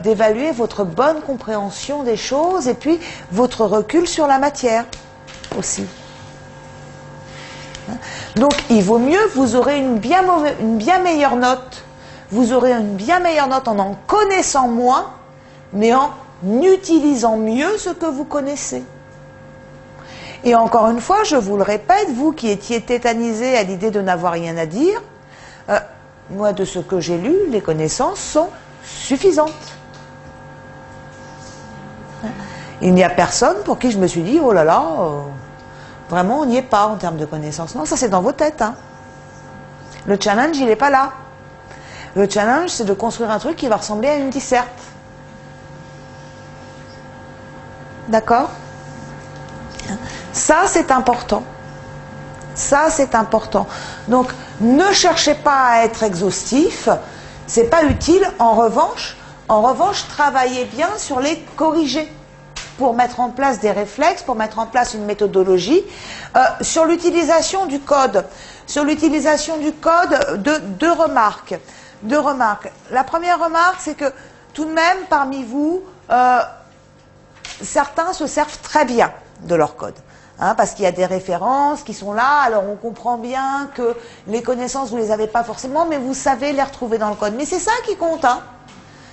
d'évaluer votre bonne compréhension des choses et puis votre recul sur la matière aussi. Donc, il vaut mieux, vous aurez une bien meilleure note. Vous aurez une bien meilleure note en connaissant moins, mais en utilisant mieux ce que vous connaissez. Et encore une fois, je vous le répète, vous qui étiez tétanisé à l'idée de n'avoir rien à dire, moi, de ce que j'ai lu, les connaissances sont suffisantes. Il n'y a personne pour qui je me suis dit, oh là là, vraiment, on n'y est pas en termes de connaissances. Non, ça c'est dans vos têtes. Le challenge, il n'est pas là. Le challenge, c'est de construire un truc qui va ressembler à une disserte. D'accord? Ça, c'est important. Ça, c'est important. Donc, ne cherchez pas à être exhaustif. C'est pas utile. En revanche, travaillez bien sur les corriger pour mettre en place des réflexes, pour mettre en place une méthodologie. Sur l'utilisation du code. Sur l'utilisation du code, deux remarques. La première remarque, c'est que tout de même, parmi vous, certains se servent très bien de leur code. Hein, parce qu'il y a des références qui sont là, alors on comprend bien que les connaissances, vous ne les avez pas forcément, mais vous savez les retrouver dans le code. Mais c'est ça qui compte. Hein.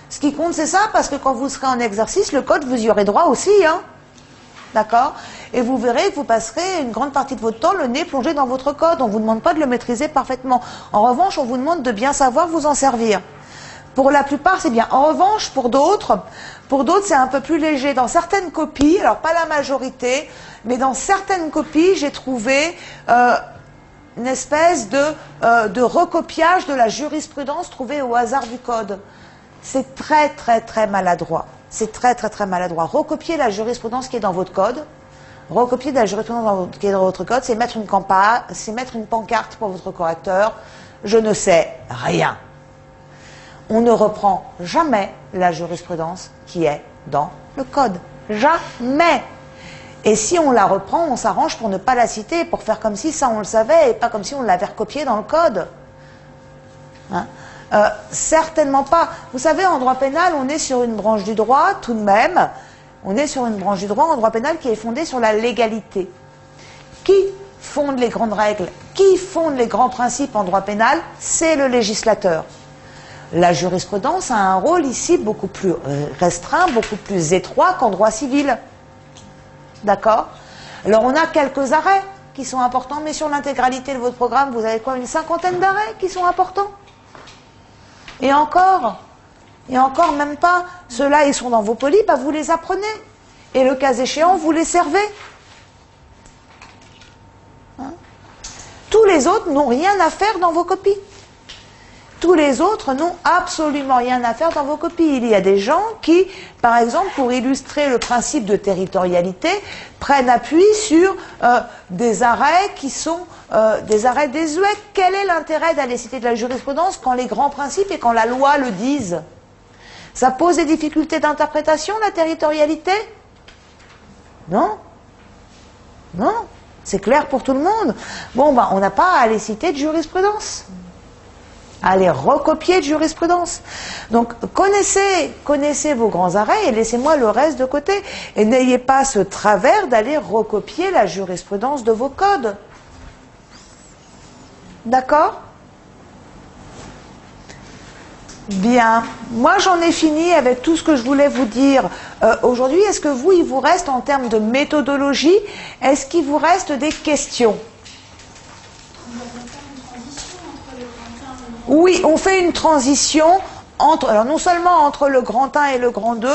Ce qui compte, c'est ça, parce que quand vous serez en exercice, le code, vous y aurez droit aussi. Hein. D'accord? Et vous verrez que vous passerez une grande partie de votre temps le nez plongé dans votre code. On ne vous demande pas de le maîtriser parfaitement. En revanche, on vous demande de bien savoir vous en servir. Pour la plupart, c'est bien. En revanche, pour d'autres, c'est un peu plus léger. Dans certaines copies, alors pas la majorité, mais dans certaines copies, j'ai trouvé une espèce de recopiage de la jurisprudence trouvée au hasard du code. C'est très, très, très maladroit. C'est très, très, très maladroit. Recopier la jurisprudence qui est dans votre code, recopier la jurisprudence qui est dans votre code, c'est mettre une pancarte pour votre correcteur. Je ne sais rien. On ne reprend jamais la jurisprudence qui est dans le code. Jamais. Et si on la reprend, on s'arrange pour ne pas la citer, pour faire comme si ça on le savait et pas comme si on l'avait recopié dans le code. Hein? Certainement pas. Vous savez, en droit pénal, on est sur une branche du droit, tout de même. On est sur une branche du droit en droit pénal qui est fondée sur la légalité. Qui fonde les grandes règles? Qui fonde les grands principes en droit pénal? C'est le législateur. La jurisprudence a un rôle ici beaucoup plus restreint, beaucoup plus étroit qu'en droit civil. D'accord? Alors on a quelques arrêts qui sont importants, mais sur l'intégralité de votre programme, vous avez quoi? Une cinquantaine d'arrêts qui sont importants. Et encore même pas. Ceux-là, ils sont dans vos polis, bah vous les apprenez. Et le cas échéant, vous les servez. Hein? Tous les autres n'ont rien à faire dans vos copies. Tous les autres n'ont absolument rien à faire dans vos copies. Il y a des gens qui, par exemple, pour illustrer le principe de territorialité, prennent appui sur des arrêts qui sont des arrêts désuets. Quel est l'intérêt d'aller citer de la jurisprudence quand les grands principes et quand la loi le disent? Ça pose des difficultés d'interprétation, la territorialité? Non. Non. C'est clair pour tout le monde. Bon, ben, on n'a pas à aller citer de jurisprudence. À les recopier de jurisprudence. Donc, connaissez vos grands arrêts et laissez-moi le reste de côté. Et n'ayez pas ce travers d'aller recopier la jurisprudence de vos codes. D'accord? Bien. Moi, j'en ai fini avec tout ce que je voulais vous dire. Aujourd'hui, est-ce que vous, il vous reste en termes de méthodologie, est-ce qu'il vous reste des questions? Oui, on fait une transition entre, alors non seulement entre le grand 1 et le grand 2,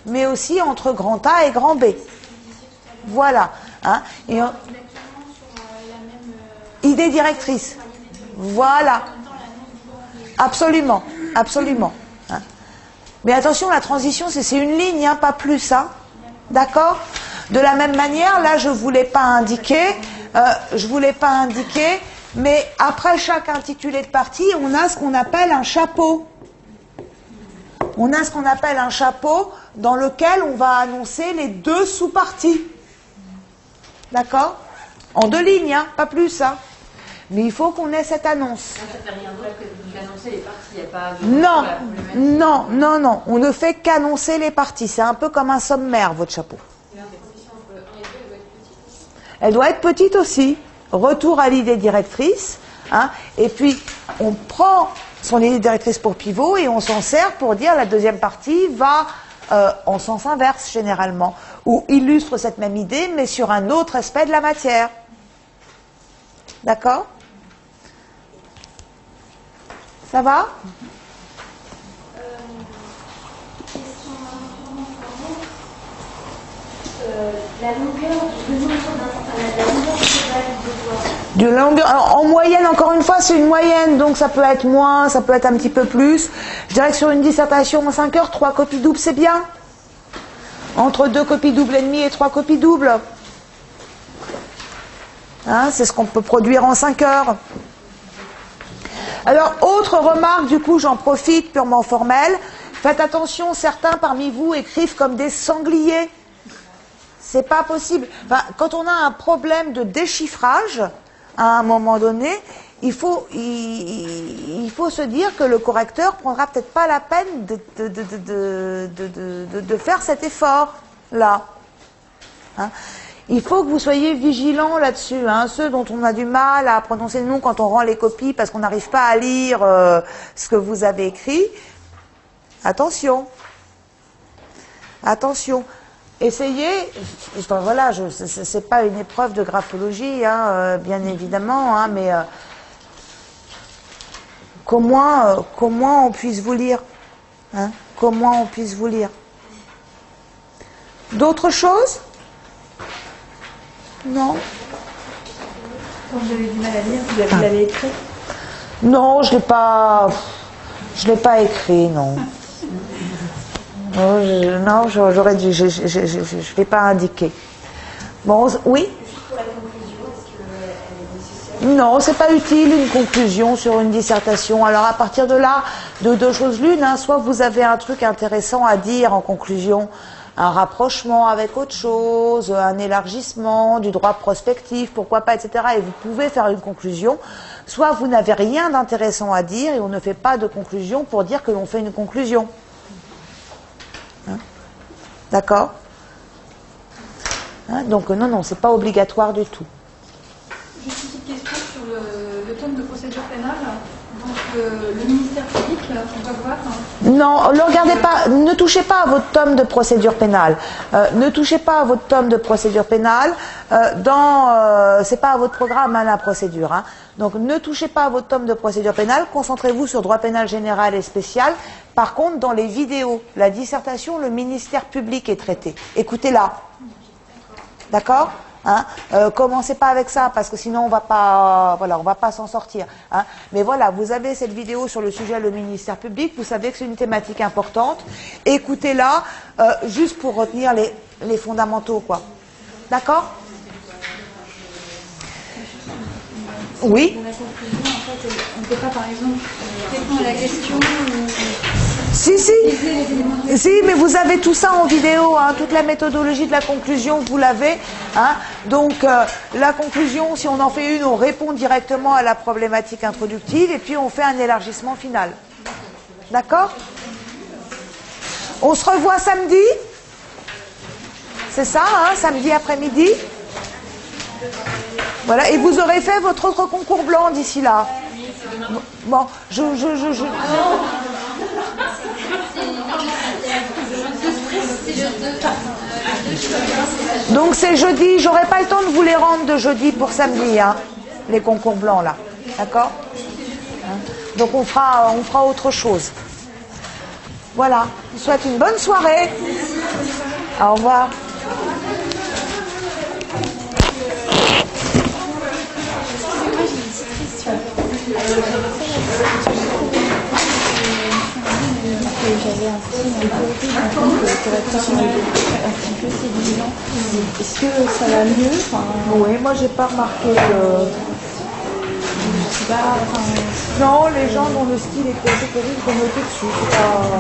mais aussi entre grand A et grand B. Voilà. Hein, et idée directrice. Voilà. Absolument. Absolument. Hein. Mais attention, la transition, c'est une ligne, hein, pas plus. Hein. D'accord? De la même manière, là, je ne vous l'ai pas indiqué. Mais après chaque intitulé de partie, on a ce qu'on appelle un chapeau. On a ce qu'on appelle un chapeau dans lequel on va annoncer les deux sous-parties. D'accord? En deux lignes, hein, pas plus. Hein. Mais il faut qu'on ait cette annonce. Ça ne fait rien d'autre que d'annoncer les parties. Il n'y a pas Non. On ne fait qu'annoncer les parties. C'est un peu comme un sommaire, votre chapeau. Elle doit être petite aussi. Retour à l'idée directrice, hein, et puis on prend son idée directrice pour pivot et on s'en sert pour dire la deuxième partie va en sens inverse généralement, ou illustre cette même idée mais sur un autre aspect de la matière. D'accord? Ça va? La longueur de longueur, alors, en moyenne, encore une fois, c'est une moyenne, donc ça peut être moins, ça peut être un petit peu plus. Je dirais que sur une dissertation en 5 heures, 3 copies doubles, c'est bien. Entre 2 copies doubles et demi et 3 copies doubles. Hein, c'est ce qu'on peut produire en 5 heures. Alors, autre remarque, du coup, j'en profite, purement formelle. Faites attention, certains parmi vous écrivent comme des sangliers. C'est pas possible. Enfin, quand on a un problème de déchiffrage, à un moment donné, il faut se dire que le correcteur prendra peut-être pas la peine de faire cet effort-là. Hein? Il faut que vous soyez vigilants là-dessus. Hein. Ceux dont on a du mal à prononcer le nom quand on rend les copies parce qu'on n'arrive pas à lire ce que vous avez écrit, attention. Attention. Essayez, enfin, voilà, c'est pas une épreuve de graphologie, hein, bien évidemment, hein, mais qu'au moins on puisse vous lire. Hein, qu'au moins on puisse vous lire. D'autres choses? Non. Quand vous avez du mal à lire, vous l'avez écrit? Non, je l'ai pas écrit, non. Non, j'aurais dû, je ne l'ai pas indiqué. Bon, oui? Non, c'est pas utile une conclusion sur une dissertation. Alors à partir de là, de deux choses l'une, hein, soit vous avez un truc intéressant à dire en conclusion, un rapprochement avec autre chose, un élargissement du droit prospectif, pourquoi pas, etc. Et vous pouvez faire une conclusion. Soit vous n'avez rien d'intéressant à dire et on ne fait pas de conclusion pour dire que l'on fait une conclusion. Hein? D'accord? Hein? Donc non, c'est pas obligatoire du tout. Juste une petite question sur le tome de procédure pénale. Donc le ministère public, on va voir. Non, ne regardez pas, ne touchez pas à votre tome de procédure pénale. Ne touchez pas à votre tome de procédure pénale. C'est pas à votre programme, hein, la procédure. Hein. Donc ne touchez pas à votre tome de procédure pénale. Concentrez-vous sur droit pénal général et spécial. Par contre, dans les vidéos, la dissertation, le ministère public est traité. Écoutez-la. D'accord? Hein, commencez pas avec ça parce que sinon on va pas s'en sortir. Hein. Mais voilà, vous avez cette vidéo sur le sujet le ministère public, vous savez que c'est une thématique importante. Écoutez-la juste pour retenir les fondamentaux, quoi. D'accord? Oui. Dans la conclusion, en fait, on ne peut pas, par exemple, répondre à la question. Si, mais vous avez tout ça en vidéo, hein, toute la méthodologie de la conclusion, vous l'avez. Hein. Donc, la conclusion, si on en fait une, on répond directement à la problématique introductive et puis on fait un élargissement final. D'accord? On se revoit samedi? C'est ça, hein, samedi après-midi? Voilà, et vous aurez fait votre autre concours blanc d'ici là. Bon, Donc c'est jeudi, j'aurai pas le temps de vous les rendre de jeudi pour samedi, hein, les concours blancs là, d'accord? Hein? Donc on fera autre chose. Voilà, je vous souhaite une bonne soirée. Au revoir. J'avais un petit correcteur un petit peu séduisant. Est-ce que ça va mieux? Oui, moi j'ai pas remarqué non, les gens dont le style était assez terrible, je noté dessus.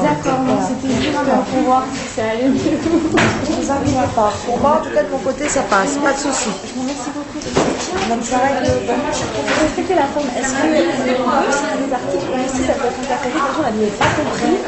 D'accord, donc c'était juste pour voir si ça allait mieux. Ne vous inquiétez pas. Pour moi, en tout cas, de mon côté, ça passe. Pas de souci. Je vous remercie beaucoup. Bonne soirée. Pour respecter la forme, est-ce que des articles comme ici, ça peut être interprété? Par exemple, elle n'avait pas compris.